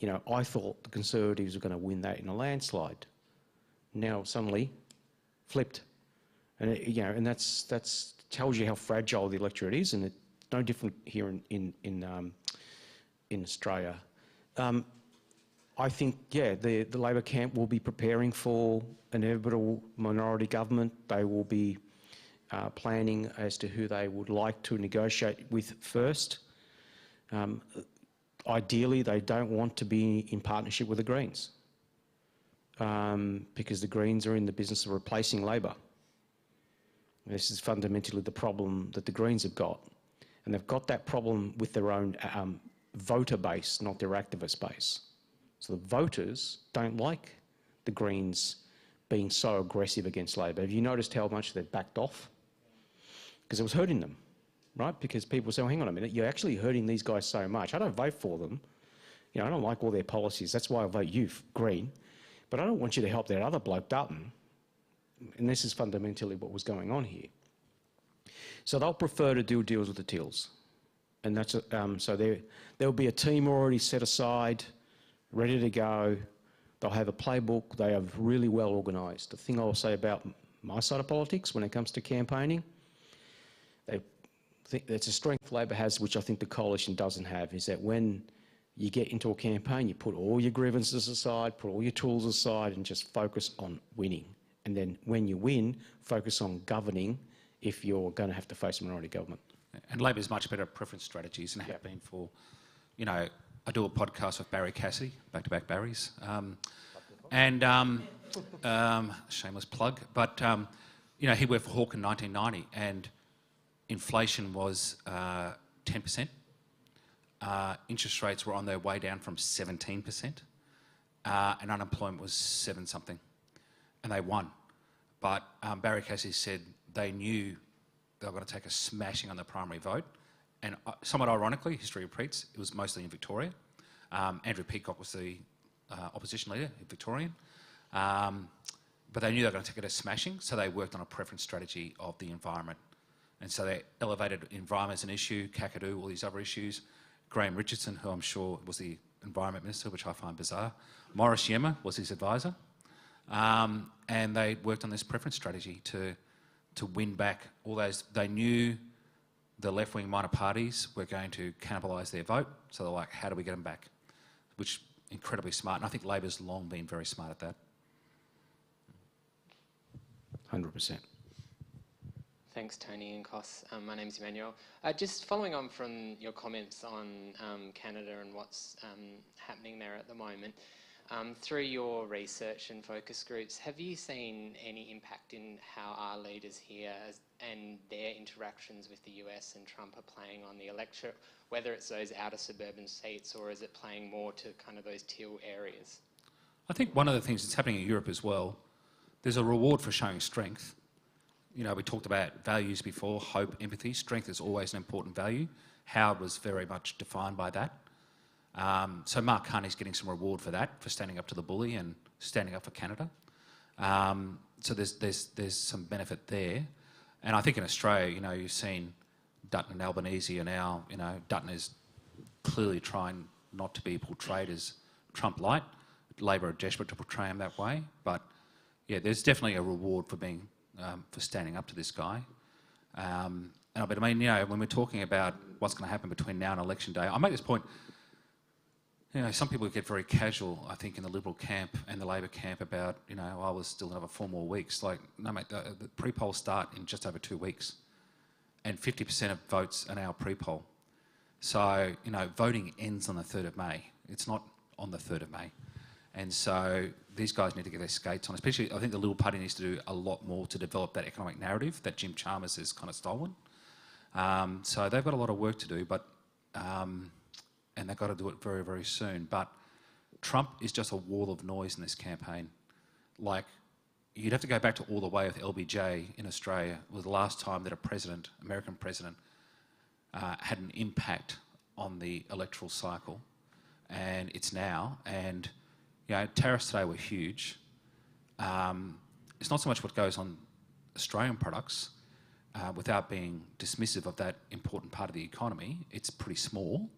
you know, I thought the Conservatives were going to win that in a landslide. Now suddenly flipped, and you know, and that's tells you how fragile the electorate is, and it's no different here in Australia. I think, yeah, the Labor camp will be preparing for an inevitable minority government. They will be planning as to who they would like to negotiate with first. Ideally, they don't want to be in partnership with the Greens, because the Greens are in the business of replacing Labor. This is fundamentally the problem that the Greens have got. And they've got that problem with their own voter base, not their activist base. So the voters don't like the Greens being so aggressive against Labor. Have you noticed how much they've backed off? Because it was hurting them, right? Because people say, well, hang on a minute, you're actually hurting these guys so much. I don't vote for them. You know, I don't like all their policies. That's why I vote you, Green. But I don't want you to help that other bloke, Dutton. And this is fundamentally what was going on here. So they'll prefer to do deals with the Teals. And that's so there'll be a team already set aside, ready to go. They'll have a playbook. They are really well organised. The thing I'll say about my side of politics when it comes to campaigning, think that's a strength Labor has, which I think the coalition doesn't have, is that when you get into a campaign, you put all your grievances aside, put all your tools aside, and just focus on winning. And then when you win, focus on governing if you're going to have to face a minority government. And Labor's much better at preference strategies and have been for, you know, I do a podcast with Barry Cassidy, back-to-back Barrys, shameless plug, but, you know, he worked for Hawke in 1990 and inflation was 10%. Interest rates were on their way down from 17%, and unemployment was 7-something, and they won. But Barry Cassidy said they knew they were going to take a smashing on the primary vote, and somewhat ironically, history repeats, it was mostly in Victoria. Andrew Peacock was the opposition leader, Victorian, but they knew they were going to take it a smashing, so they worked on a preference strategy of the environment. And so they elevated environment as an issue, Kakadu, all these other issues. Graham Richardson, who I'm sure was the Environment Minister, which I find bizarre. Morris Yema was his advisor. And they worked on this preference strategy to win back all those. They knew the left-wing minor parties were going to cannibalise their vote, so they're like, how do we get them back? Which, incredibly smart. And I think Labor's long been very smart at that. 100%. Thanks, Tony and Kos. My name's Emmanuel. Just following on from your comments on Canada and what's happening there at the moment, through your research and focus groups, have you seen any impact in how our leaders here and their interactions with the US and Trump are playing on the electorate, whether it's those outer suburban seats or is it playing more to kind of those teal areas? I think one of the things that's happening in Europe as well, there's a reward for showing strength. You know, we talked about values before, hope, empathy. Strength is always an important value. Howard was very much defined by that. So Mark Carney's getting some reward for that, for standing up to the bully and standing up for Canada. So there's some benefit there. And I think in Australia, you know, you've seen Dutton and Albanese are now, you know, Dutton is clearly trying not to be portrayed as Trump-light. Labor are desperate to portray him that way. But yeah, there's definitely a reward for being for standing up to this guy. But I mean, you know, when we're talking about what's going to happen between now and election day, I make this point, you know, some people get very casual, I think, in the Liberal camp and the Labor camp about, you know, I was still another 4 more weeks. Like, no, mate, the pre-polls start in just over 2 weeks and 50% of votes are now pre-poll. So, you know, voting ends on the 3rd of May. It's not on the 3rd of May. And so these guys need to get their skates on. Especially, I think the Liberal Party needs to do a lot more to develop that economic narrative that Jim Chalmers has kind of stolen. So they've got a lot of work to do, but and they've got to do it very, very soon. But Trump is just a wall of noise in this campaign. Like, you'd have to go back to all the way with LBJ in Australia, was the last time that a president, American president, had an impact on the electoral cycle, and it's now. And you know, tariffs today were huge. It's not so much what goes on Australian products, without being dismissive of that important part of the economy. It's pretty small.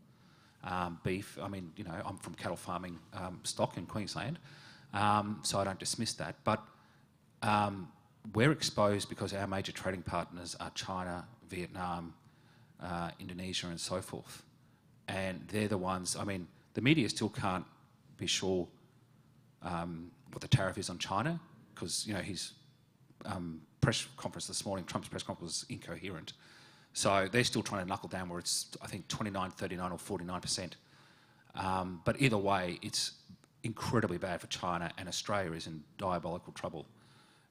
Beef, I mean, you know, I'm from cattle farming stock in Queensland, so I don't dismiss that. But we're exposed because our major trading partners are China, Vietnam, Indonesia and so forth. And they're the ones, I mean, the media still can't be sure what the tariff is on China, because, you know, his press conference this morning, Trump's press conference was incoherent. So they're still trying to knuckle down where it's, I think, 29, 39 or 49%. But either way, it's incredibly bad for China, and Australia is in diabolical trouble.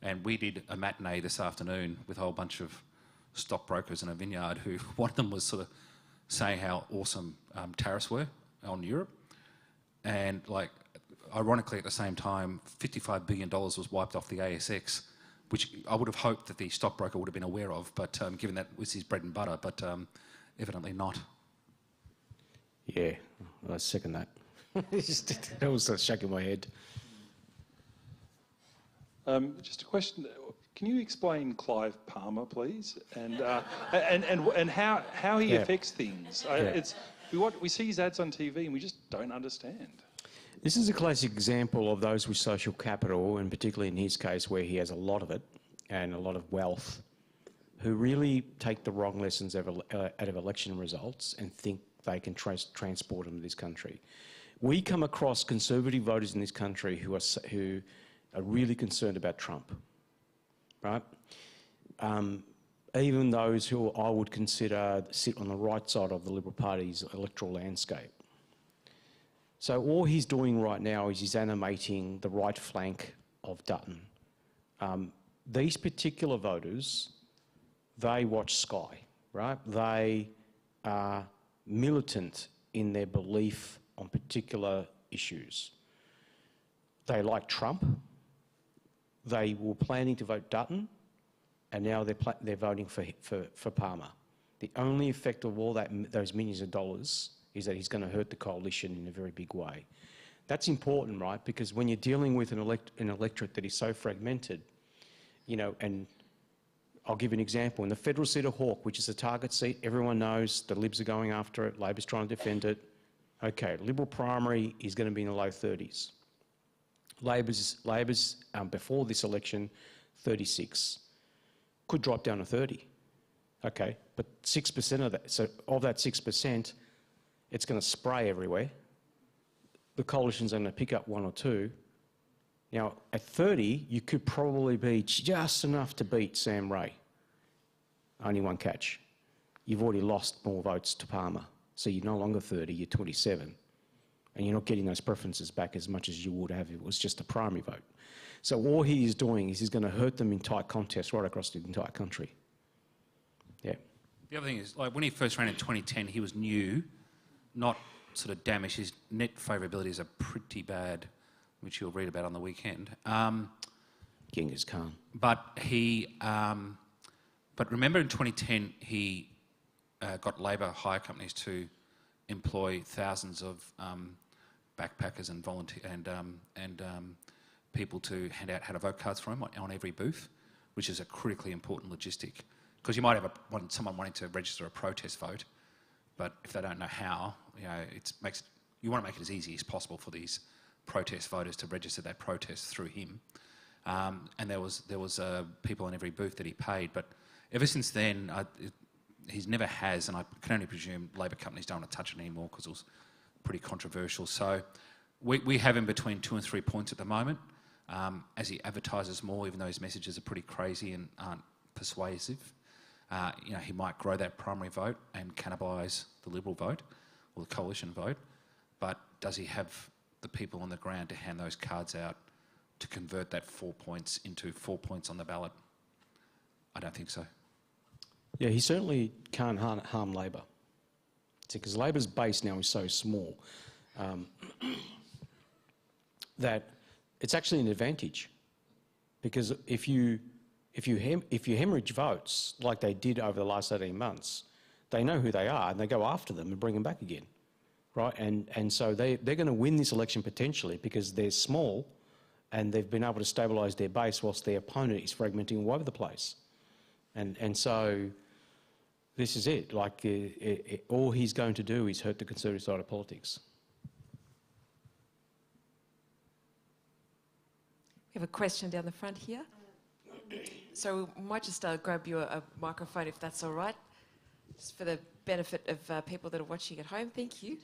And we did a matinee this afternoon with a whole bunch of stockbrokers in a vineyard who, one of them was sort of saying how awesome tariffs were on Europe. And, like, ironically, at the same time, $55 billion was wiped off the ASX, which I would have hoped that the stockbroker would have been aware of, but given that was his bread and butter, but evidently not. Yeah, I second that. I was shaking my head. Just a question. Can you explain Clive Palmer, please, and how he affects things? We see his ads on TV and we just don't understand. This is a classic example of those with social capital, and particularly in his case where he has a lot of it and a lot of wealth, who really take the wrong lessons out of election results and think they can transport them to this country. We come across conservative voters in this country who are really concerned about Trump, right? Even those who I would consider sit on the right side of the Liberal Party's electoral landscape. So all he's doing right now is he's animating the right flank of Dutton. These particular voters, they watch Sky, right? They are militant in their belief on particular issues. They like Trump. They were planning to vote Dutton, and now they're voting for Palmer. The only effect of all those millions of dollars is that he's going to hurt the coalition in a very big way. That's important, right? Because when you're dealing with an electorate that is so fragmented, you know, and I'll give you an example. In the federal seat of Hawke, which is a target seat, everyone knows the Libs are going after it, Labor's trying to defend it. Okay, Liberal primary is going to be in the low 30s. Labor's before this election, 36. Could drop down to 30. Okay, but 6% of that, so of that 6%, it's going to spray everywhere. The coalition's going to pick up 1 or 2. Now, at 30, you could probably be just enough to beat Sam Ray. Only one catch. You've already lost more votes to Palmer. So you're no longer 30, you're 27. And you're not getting those preferences back as much as you would have if it was just a primary vote. So all he is doing is he's going to hurt them in tight contests right across the entire country. Yeah. The other thing is, like, when he first ran in 2010, he was new, not sort of damaged. His net favourabilities are pretty bad, which you'll read about on the weekend. Genghis Khan. But remember in 2010, he got Labor hire companies to employ thousands of backpackers and volunteer and people to hand out how to vote cards for him on every booth, which is a critically important logistic. Because you might have someone wanting to register a protest vote, but if they don't know how, you know, you want to make it as easy as possible for these protest voters to register that protest through him. And there was people in every booth that he paid, but ever since then, he never has, and I can only presume Labor companies don't want to touch it anymore because it was pretty controversial. So we have him between 2 and 3 points at the moment. As he advertises more, even though his messages are pretty crazy and aren't persuasive, you know, he might grow that primary vote and cannibalise the Liberal vote or the coalition vote. But does he have the people on the ground to hand those cards out to convert that 4 points into 4 points on the ballot? I don't think so. Yeah, he certainly can't harm Labor. Because Labor's base now is so small that it's actually an advantage. Because if you hemorrhage votes like they did over the last 18 months, they know who they are and they go after them and bring them back again, right? And so they're going to win this election potentially because they're small and they've been able to stabilise their base whilst their opponent is fragmenting all over the place. And so this is it. Like, all he's going to do is hurt the Conservative side of politics. We have a question down the front here. So we might just grab you a microphone if that's all right, just for the benefit of people that are watching at home. Thank you.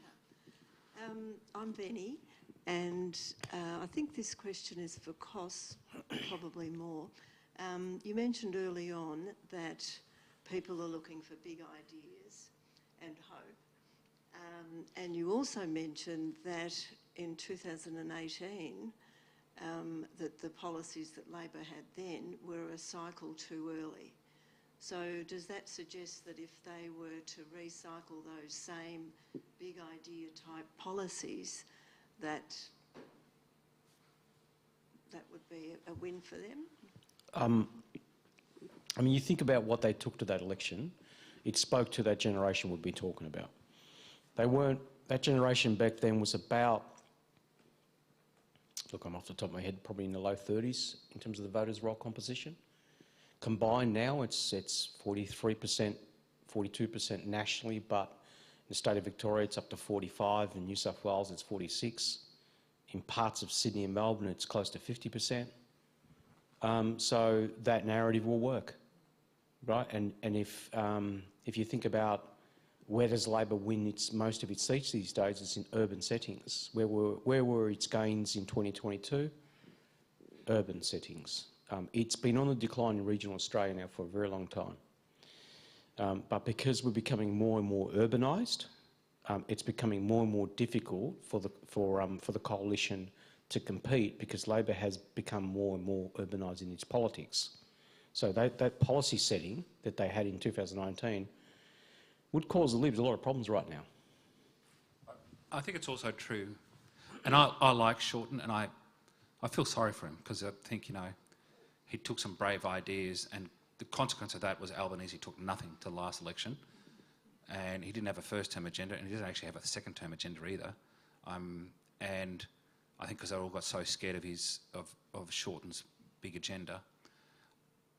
I'm Benny, and I think this question is for Kos, probably more. You mentioned early on that people are looking for big ideas and hope. And you also mentioned that in 2018, that the policies that Labor had then were a cycle too early. So does that suggest that if they were to recycle those same big idea type policies, that would be a win for them? I mean, you think about what they took to that election, it spoke to that generation we've been talking about. That generation back then was about, look, I'm off the top of my head, probably in the low 30s in terms of the voters' roll composition. Combined now, it's 43%, 42% nationally, but in the state of Victoria, it's up to 45. In New South Wales, it's 46. In parts of Sydney and Melbourne, it's close to 50%. So that narrative will work. right? And if you think about where does Labor win most of its seats these days, it's in urban settings. Where were its gains in 2022? Urban settings. It's been on the decline in regional Australia now for a very long time. But because we're becoming more and more urbanised, it's becoming more and more difficult for the coalition to compete, because Labor has become more and more urbanised in its politics. So that policy setting that they had in 2019 would cause the Libs a lot of problems right now. I think it's also true, and I like Shorten, and I feel sorry for him, because I think, you know, he took some brave ideas, and the consequence of that was Albanese took nothing to the last election, and he didn't have a first-term agenda, and he didn't actually have a second-term agenda either. And I think because they all got so scared of Shorten's big agenda.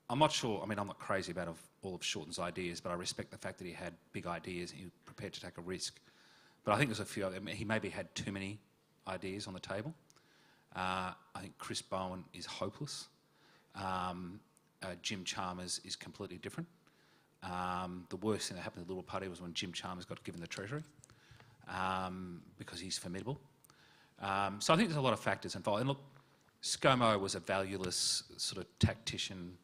I'm not sure, I mean, I'm not crazy about all of Shorten's ideas, but I respect the fact that he had big ideas and he was prepared to take a risk. But I think there's a few, he maybe had too many ideas on the table. I think Chris Bowen is hopeless. Jim Chalmers is completely different. The worst thing that happened to the Liberal Party was when Jim Chalmers got given the Treasury, because he's formidable. So I think there's a lot of factors involved. And look, ScoMo was a valueless sort of tactician,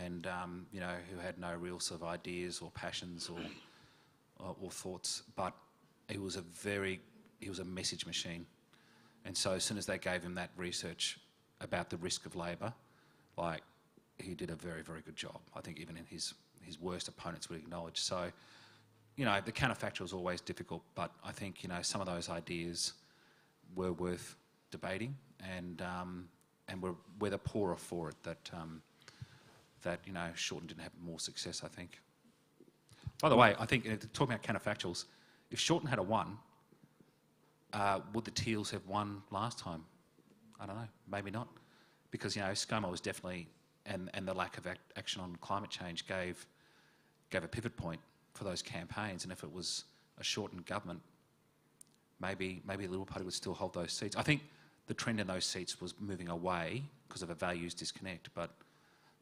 and you know, who had no real sort of ideas or passions or thoughts, but he was a message machine. And so as soon as they gave him that research about the risk of Labor, like, he did a very, very good job. I think even in his worst opponents would acknowledge. So, you know, the counterfactual is always difficult, but I think, you know, some of those ideas were worth debating, and we're the poorer for it that you know, Shorten didn't have more success, I think. By the way, I think, talking about counterfactuals, if Shorten had won, would the Teals have won last time? I don't know, maybe not, because, you know, ScoMo was definitely, and the lack of action on climate change gave a pivot point for those campaigns, and if it was a Shorten government, maybe the Liberal Party would still hold those seats. I think the trend in those seats was moving away because of a values disconnect, but,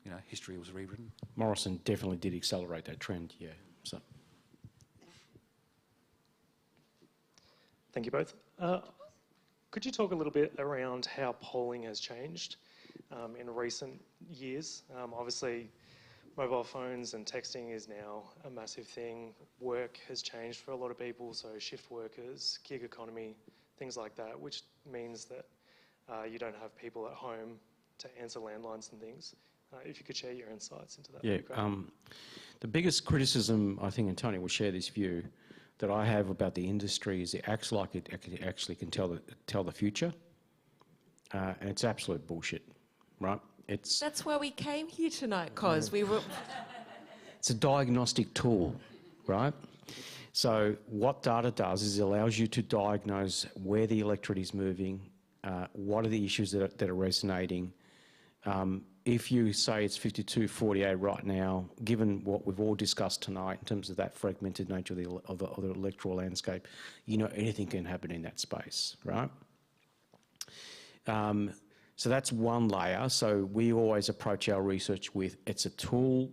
you know, history was rewritten. Morrison definitely did accelerate that trend, yeah. So. Thank you both. Could you talk a little bit around how polling has changed in recent years? Obviously, mobile phones and texting is now a massive thing. Work has changed for a lot of people, so shift workers, gig economy, things like that, which means that you don't have people at home to answer landlines and things. If you could share your insights into that. Yeah, the biggest criticism, I think, and Tony will share this view, that I have about the industry is it acts like it actually can tell the future, and it's absolute bullshit, right? That's why we came here tonight, Kos. It's a diagnostic tool, right? So what data does is it allows you to diagnose where the electorate is moving, what are the issues that are resonating. If you say it's 52-48 right now, given what we've all discussed tonight in terms of that fragmented nature of the electoral landscape, you know, anything can happen in that space, right? So that's one layer. So we always approach our research with, it's a tool.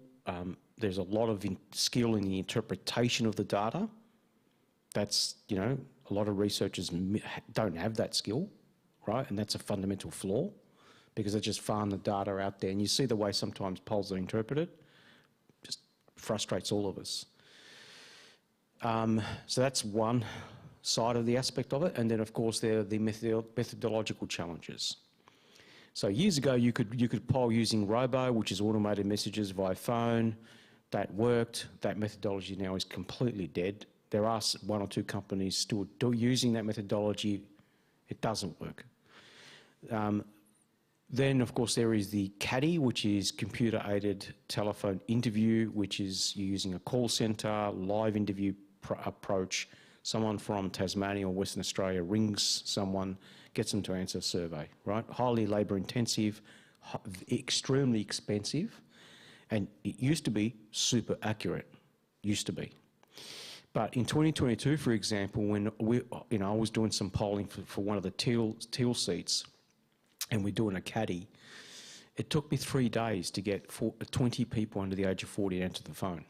There's a lot of skill in the interpretation of the data. That's, you know, a lot of researchers don't have that skill, right? And that's a fundamental flaw, because they just farm the data out there. And you see the way sometimes polls are interpreted, just frustrates all of us. So that's one side of the aspect of it. And then, of course, there are the methodological challenges. So years ago, you could poll using Robo, which is automated messages via phone. That worked. That methodology now is completely dead. There are one or two companies still using that methodology. It doesn't work. Then, of course, there is the Caddy, which is computer-aided telephone interview, which is you're using a call centre, live interview approach. Someone from Tasmania or Western Australia rings someone, gets them to answer a survey, right? Highly labour-intensive, extremely expensive, and it used to be super accurate, used to be. But in 2022, for example, when I was doing some polling for one of the teal seats, and we're doing a Caddy, It took me 3 days to get 20 people under the age of 40 to answer the phone.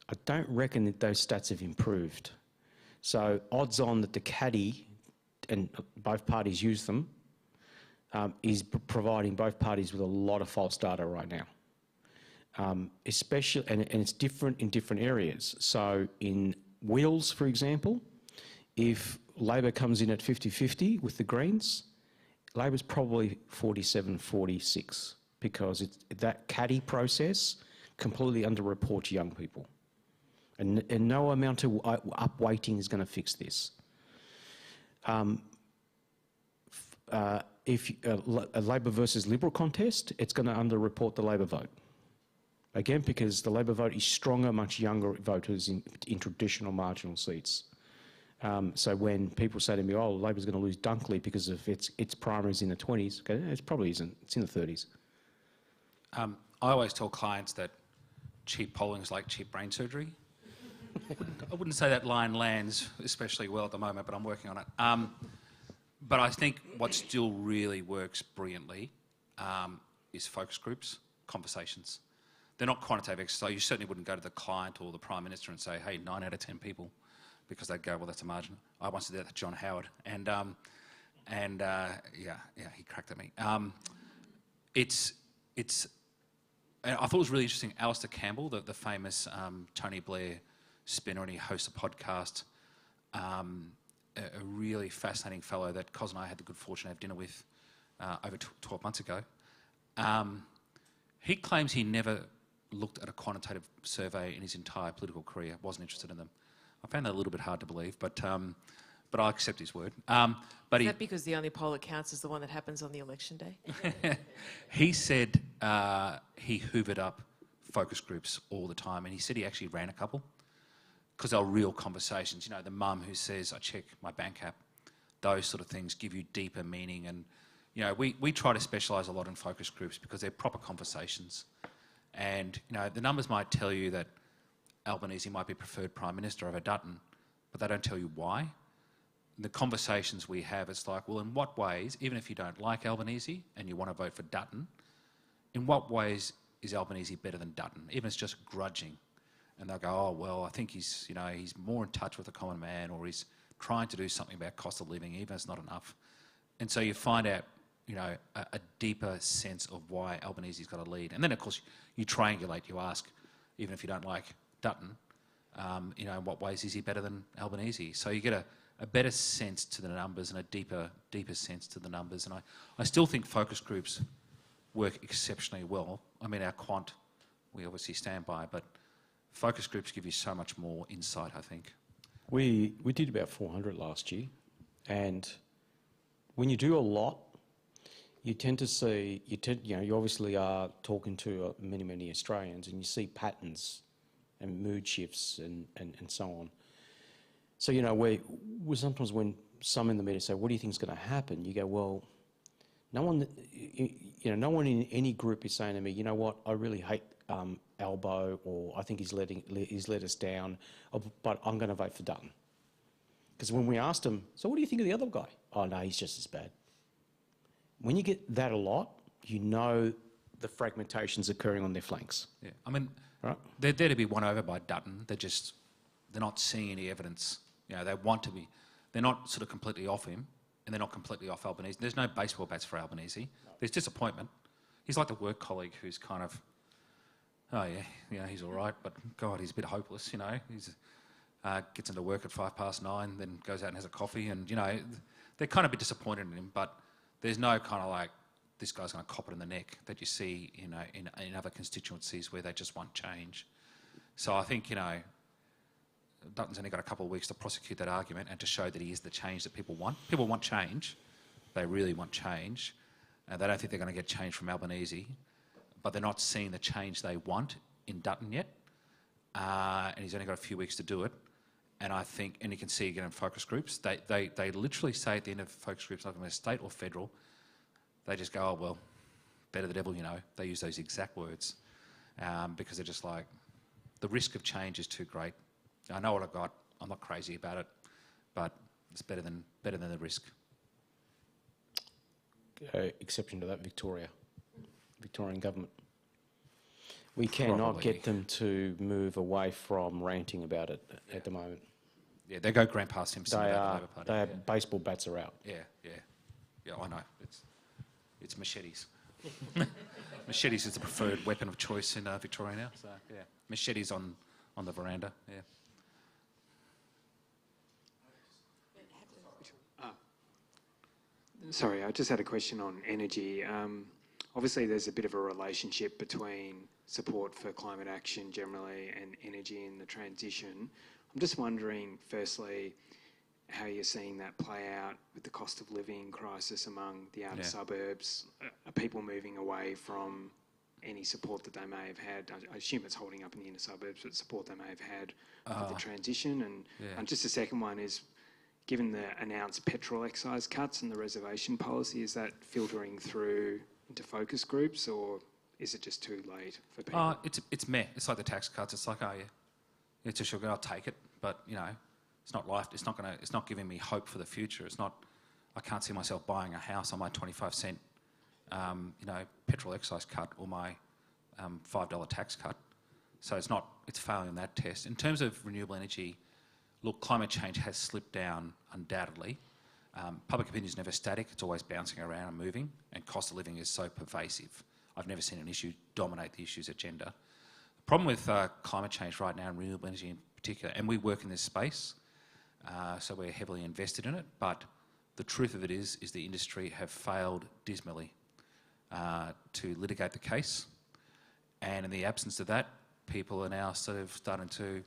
I don't reckon that those stats have improved. So odds on that the caddy, and both parties use them, is providing both parties with a lot of false data right now. Especially, and it's different in different areas. So in Wheels, for example, if Labor comes in at 50-50 with the Greens, Labor's probably 47-46 because it's that caddy process completely underreports young people. And no amount of upweighting is going to fix this. If a Labor versus Liberal contest, it's going to underreport the Labor vote. Again, because the Labor vote is stronger amongst younger voters in traditional marginal seats. So when people say to me, oh, Labor's going to lose Dunkley because of its primaries in the 20s, okay, it probably isn't. It's in the 30s. I always tell clients that cheap polling is like cheap brain surgery. I wouldn't say that line lands especially well at the moment, but I'm working on it. But I think what still really works brilliantly is focus groups, conversations. They're not quantitative exercise. You certainly wouldn't go to the client or the Prime Minister and say, hey, 9 out of 10 people, because they'd go, well, that's a margin. I once did that to John Howard, and he cracked at me. And I thought it was really interesting, Alistair Campbell, the famous Tony Blair spinner, and he hosts a podcast, a really fascinating fellow that Kos and I had the good fortune to have dinner with over 12 months ago. He claims he never looked at a quantitative survey in his entire political career, wasn't interested in them. I found that a little bit hard to believe, but I accept his word. Is that because the only poll that counts is the one that happens on the election day? He said he hoovered up focus groups all the time, and he said he actually ran a couple because they were real conversations. You know, the mum who says, I check my bank app, those sort of things give you deeper meaning. And, you know, we try to specialise a lot in focus groups because they're proper conversations. And, you know, the numbers might tell you that Albanese might be preferred Prime Minister over Dutton, but they don't tell you why. The conversations we have, it's like, well, in what ways, even if you don't like Albanese and you want to vote for Dutton, in what ways is Albanese better than Dutton? Even if it's just grudging. And they'll go, oh, well, I think he's more in touch with the common man, or he's trying to do something about cost of living, even if it's not enough. And so you find out, you know, a deeper sense of why Albanese's got a lead. And then, of course, you triangulate, you ask, even if you don't like Dutton, you know, in what ways is he better than Albanese? So you get a better sense to the numbers and a deeper sense to the numbers. And I still think focus groups work exceptionally well. I mean, our quant, we obviously stand by, but focus groups give you so much more insight, I think. We did about 400 last year, and when you do a lot, you tend to see, you obviously are talking to many Australians, and you see patterns and mood shifts and so on. So, you know, we sometimes when some in the media say, what do you think is going to happen? You go, well, no one in any group is saying to me, you know what, I really hate Albo, or I think he's let us down, but I'm going to vote for Dutton. Because when we asked him, so what do you think of the other guy? Oh, no, he's just as bad. When you get that a lot, you know the fragmentation's occurring on their flanks. Yeah, I mean, right? They're there to be won over by Dutton. They're not seeing any evidence. You know, they want to be. They're not sort of completely off him, and they're not completely off Albanese. There's no baseball bats for Albanese. No. There's disappointment. He's like the work colleague who's kind of, oh yeah, he's all right, but God, he's a bit hopeless, you know. He's gets into work at 9:05, then goes out and has a coffee, and, you know, they're kind of a bit disappointed in him, but there's no kind of like, this guy's going to cop it in the neck that you see, you know, in other constituencies where they just want change. So I think, you know, Dutton's only got a couple of weeks to prosecute that argument and to show that he is the change that people want. People want change. They really want change. They don't think they're going to get change from Albanese, but they're not seeing the change they want in Dutton yet. And he's only got a few weeks to do it. And I think, and you can see again in focus groups, they literally say at the end of focus groups, like whether state or federal, they just go, oh, well, better the devil, you know. They use those exact words because they're just like, the risk of change is too great. I know what I've got. I'm not crazy about it, but it's better than the risk. exception to that, Victorian government. We cannot get them to move away from ranting about it at the moment. Yeah, they go Grandpa Simpson about the Labor Party. They have baseball bats are out. Yeah, I know. It's machetes. Machetes is the preferred weapon of choice in Victoria now. So yeah, machetes on the veranda. Yeah. Sorry, I just had a question on energy. Obviously, there's a bit of a relationship between support for climate action generally and energy in the transition. I'm just wondering, firstly, how you're seeing that play out with the cost of living crisis among the outer suburbs. Are people moving away from any support that they may have had? I assume it's holding up in the inner suburbs, but support they may have had for the transition. And just the second one is, given the announced petrol excise cuts and the reservation policy, is that filtering through into focus groups, or is it just too late for people? It's meh. It's like the tax cuts. It's like, it's a sugar. I'll take it, but it's not life. It's not giving me hope for the future. It's not. I can't see myself buying a house on my 25-cent, petrol excise cut or my $5 tax cut. So it's not. It's failing that test. In terms of renewable energy, look, climate change has slipped down undoubtedly. Public opinion is never static. It's always bouncing around and moving, and cost of living is so pervasive. I've never seen an issue dominate the issues agenda. The problem with climate change right now, and renewable energy in particular, and we work in this space, so we're heavily invested in it, but the truth of it is the industry have failed dismally to litigate the case, and in the absence of that, people are now sort of starting to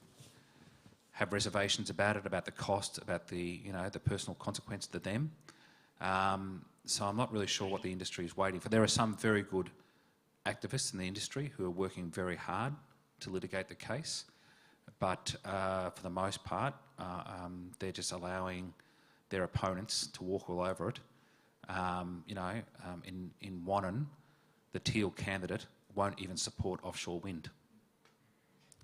have reservations about it, about the cost, about the the personal consequence to them. So I'm not really sure what the industry is waiting for. There are some very good activists in the industry who are working very hard to litigate the case, but for the most part, they're just allowing their opponents to walk all over it. In Wannon, the Teal candidate won't even support offshore wind.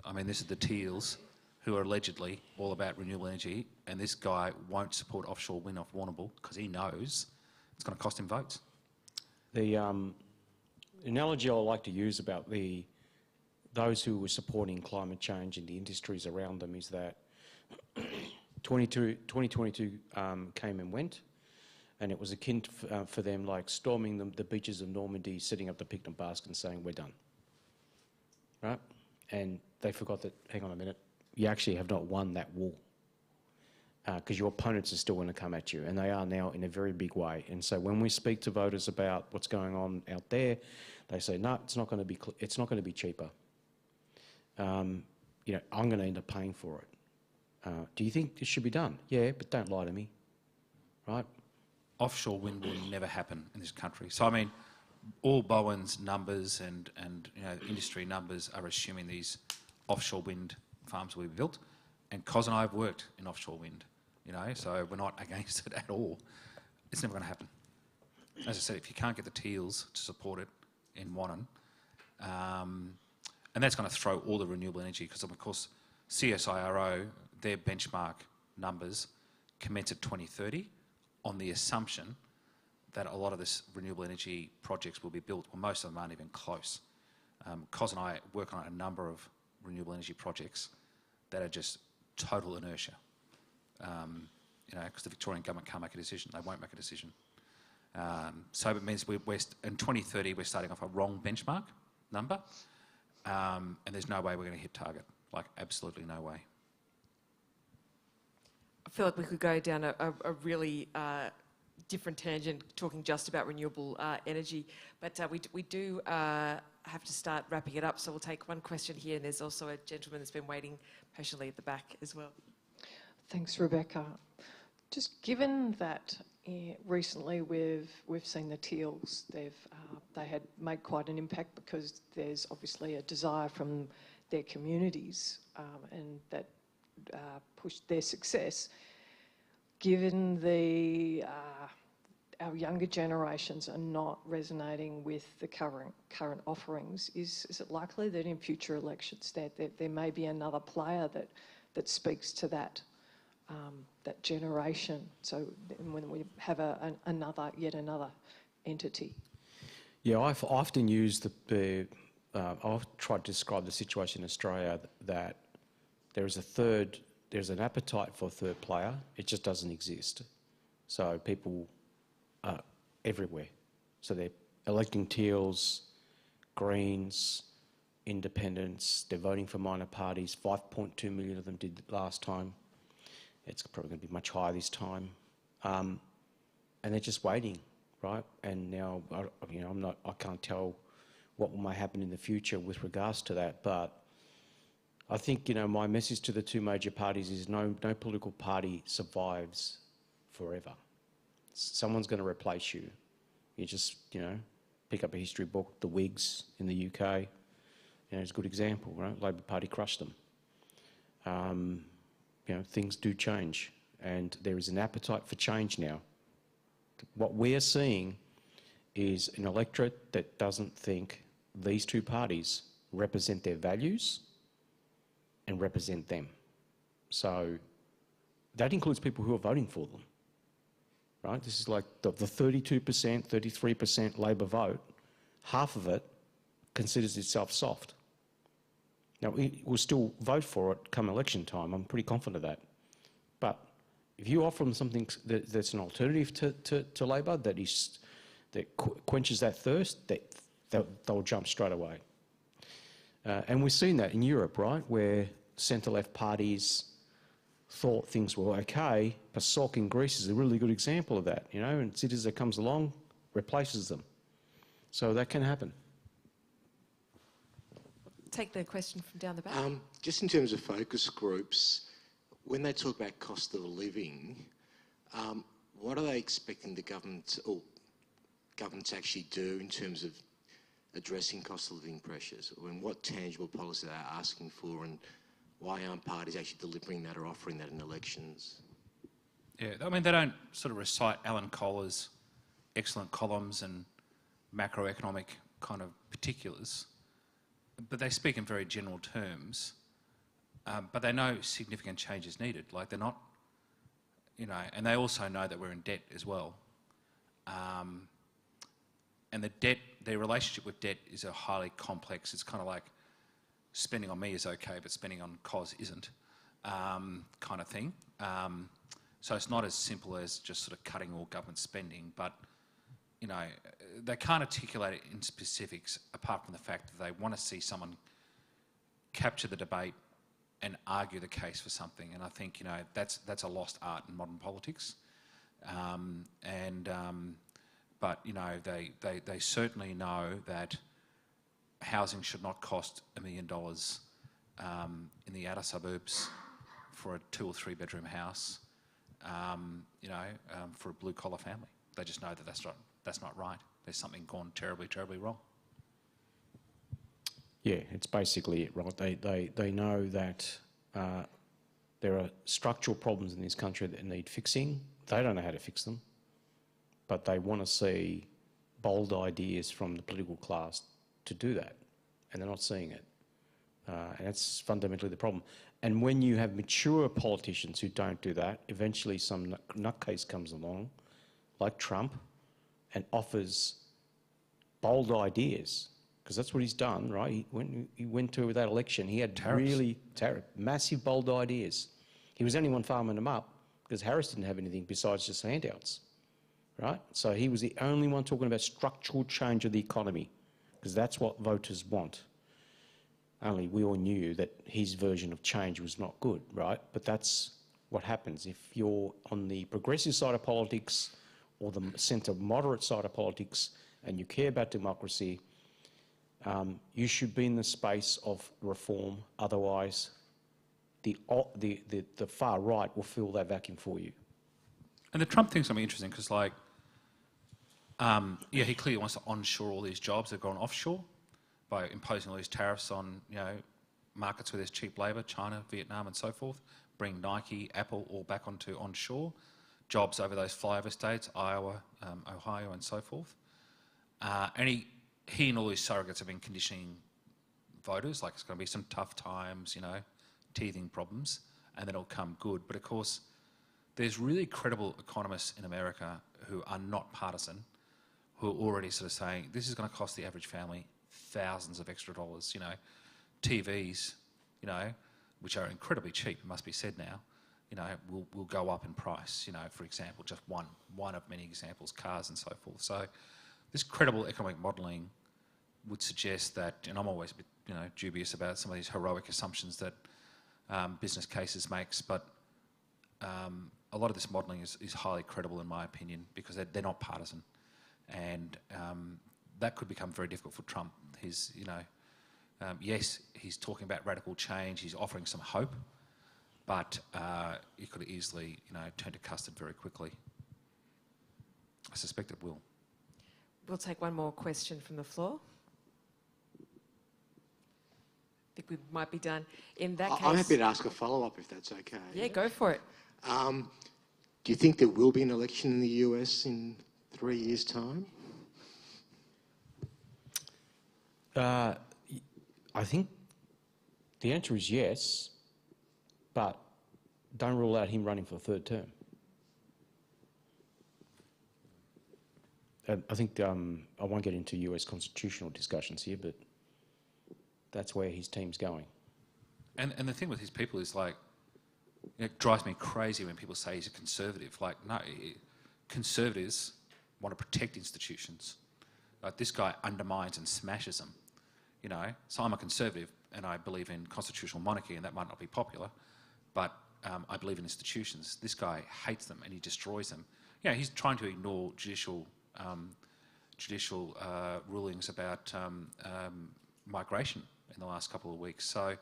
I mean, this is the Teals, who are allegedly all about renewable energy, and this guy won't support offshore wind off Warrnambool because he knows it's going to cost him votes. The analogy I like to use about those who were supporting climate change and the industries around them is that 2022 came and went, and it was akin for them like storming the beaches of Normandy, setting up the picnic basket and saying, we're done. Right? And they forgot that, hang on a minute, you actually have not won that war because your opponents are still going to come at you, and they are now in a very big way. And so when we speak to voters about what's going on out there, they say, no, it's not going to be cheaper. I'm going to end up paying for it. Do you think this should be done? Yeah, but don't lie to me, right? Offshore wind will never happen in this country. So I mean, all Bowen's numbers and industry numbers are assuming these offshore wind farms will be built, and Kos and I have worked in offshore wind, so we're not against it at all. It's never going to happen. As I said, if you can't get the Teals to support it in Wannon, and that's going to throw all the renewable energy, because of course CSIRO, their benchmark numbers commence at 2030 on the assumption that a lot of this renewable energy projects will be built. Well, most of them aren't even close. Kos and I work on a number of renewable energy projects that are just total inertia. Because the Victorian government can't make a decision. They won't make a decision. So it means we're in 2030 we're starting off a wrong benchmark number, and there's no way we're going to hit target. Like, absolutely no way. I feel like we could go down a really different tangent talking just about renewable energy, but we do have to start wrapping it up, so we'll take one question here, and there's also a gentleman that's been waiting patiently at the back as well. Thanks, Rebecca. Just given that recently we've seen the Teals, they had made quite an impact because there's obviously a desire from their communities and that pushed their success. Given our younger generations are not resonating with the current offerings, is it likely that in future elections that there may be another player that speaks to that generation? So when we have yet another entity? Yeah, I've often used I've tried to describe the situation in Australia that there's an appetite for a third player, it just doesn't exist. So people are everywhere. So they're electing Teals, Greens, Independents, they're voting for minor parties, 5.2 million of them did last time. It's probably going to be much higher this time. And they're just waiting, right? And now, I can't tell what might happen in the future with regards to that, but I think, my message to the two major parties is no political party survives forever. Someone's going to replace you. You just, pick up a history book, the Whigs in the UK, it's a good example, right? Labor Party crushed them. Things do change, and there is an appetite for change now. What we're seeing is an electorate that doesn't think these two parties represent their values and represent them. So that includes people who are voting for them, right? This is like the 32%, 33% Labor vote, half of it considers itself soft. Now, we will still vote for it come election time. I'm pretty confident of that. But if you offer them something that's an alternative to Labor, that quenches that thirst, they'll jump straight away. And we've seen that in Europe, right, where centre-left parties thought things were okay. PASOK in Greece is a really good example of that, and Syriza comes along, replaces them. So that can happen. Take the question from down the back. Just in terms of focus groups, when they talk about cost of living, what are they expecting the government or government to actually do in terms of addressing cost of living pressures? And what tangible policy are they asking for, and why aren't parties actually delivering that or offering that in elections? Yeah, I mean, they don't sort of recite Alan Kohler's excellent columns and macroeconomic kind of particulars, but they speak in very general terms. But they know significant change is needed. Like, they're not, and they also know that we're in debt as well. And their relationship with debt is a highly complex. It's kind of like spending on me is okay, but spending on Kos isn't, kind of thing. So it's not as simple as just sort of cutting all government spending, but they can't articulate it in specifics apart from the fact that they want to see someone capture the debate and argue the case for something. And I think, that's a lost art in modern politics. But they certainly know that housing should not cost $1 million in the outer suburbs for a 2 or 3 bedroom house, for a blue collar family. They just know that that's not right. There's something gone terribly, terribly wrong. Yeah, it's basically it, right? They know that there are structural problems in this country that need fixing. They don't know how to fix them, but they want to see bold ideas from the political class to do that, and they're not seeing it. And that's fundamentally the problem. And when you have mature politicians who don't do that, eventually some nutcase comes along, like Trump, and offers bold ideas, because that's what he's done, right? He went to that election, he had massive, bold ideas. He was the only one farming them up, because Harris didn't have anything besides just handouts, right? So he was the only one talking about structural change of the economy, because that's what voters want. Only we all knew that his version of change was not good, right? But that's what happens. If you're on the progressive side of politics or the centre-moderate side of politics and you care about democracy, you should be in the space of reform. Otherwise, the far right will fill that vacuum for you. And the Trump thing's going to be interesting because, he clearly wants to onshore all these jobs that have gone offshore by imposing all these tariffs on, markets where there's cheap labour, China, Vietnam and so forth, bring Nike, Apple all back onto onshore, jobs over those flyover states, Iowa, Ohio and so forth. And he and all his surrogates have been conditioning voters, like it's going to be some tough times, teething problems, and then it'll come good. But of course, there's really credible economists in America who are not partisan, who are already sort of saying this is going to cost the average family thousands of extra dollars. You know, TVs, you know, which are incredibly cheap, it must be said now, you know, will go up in price. You know, for example, just one of many examples, cars and so forth. So this credible economic modelling would suggest that, and I'm always a bit, you know, dubious about some of these heroic assumptions that business cases makes, but a lot of this modelling is highly credible in my opinion because they're not partisan, and that could become very difficult for Trump. His, you know, yes, he's talking about radical change, he's offering some hope, but it could easily, you know, turn to custard very quickly. I suspect it will. We'll take one more question from the floor. I think we might be done. In that case... I'm happy to ask a follow-up if that's okay. Yeah, go for it. Do you think there will be an election in the US in 3 years' time? I think the answer is yes, but don't rule out him running for a third term. I think I won't get into US constitutional discussions here, but that's where his team's going. And the thing with his people is like, it drives me crazy when people say he's a conservative. Like, no, conservatives want to protect institutions. Like, this guy undermines and smashes them. You know, so I'm a conservative and I believe in constitutional monarchy, and that might not be popular, but I believe in institutions. This guy hates them and he destroys them. Yeah, he's trying to ignore judicial rulings about migration in the last couple of weeks. So,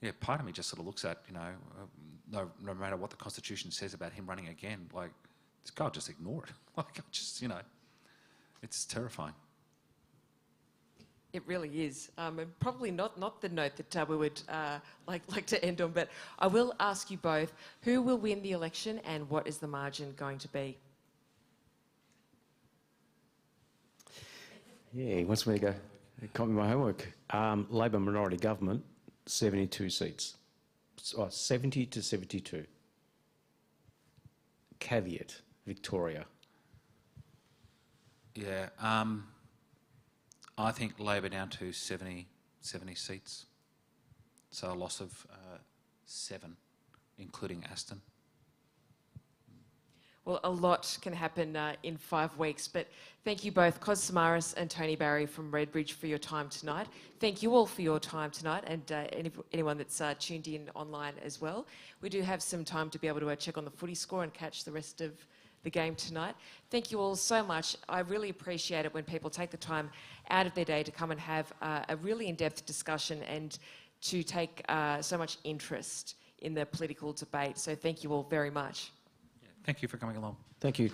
yeah, part of me just sort of looks at, you know, no matter what the Constitution says about him running again, like, this guy will just ignore it. Like, just, you know, it's terrifying. It really is. And probably not the note that we would like to end on, but I will ask you both, who will win the election and what is the margin going to be? Yeah, he wants me to go copy my homework. Labor minority government, 72 seats. 70 to 72. Caveat, Victoria. Yeah, I think Labor down to 70 seats. So a loss of 7, including Aston. Well, a lot can happen in 5 weeks, but thank you both, Kos Samaras and Tony Barry from Redbridge, for your time tonight. Thank you all for your time tonight, and anyone that's tuned in online as well. We do have some time to be able to check on the footy score and catch the rest of the game tonight. Thank you all so much. I really appreciate it when people take the time out of their day to come and have a really in-depth discussion and to take so much interest in the political debate. So thank you all very much. Thank you for coming along. Thank you.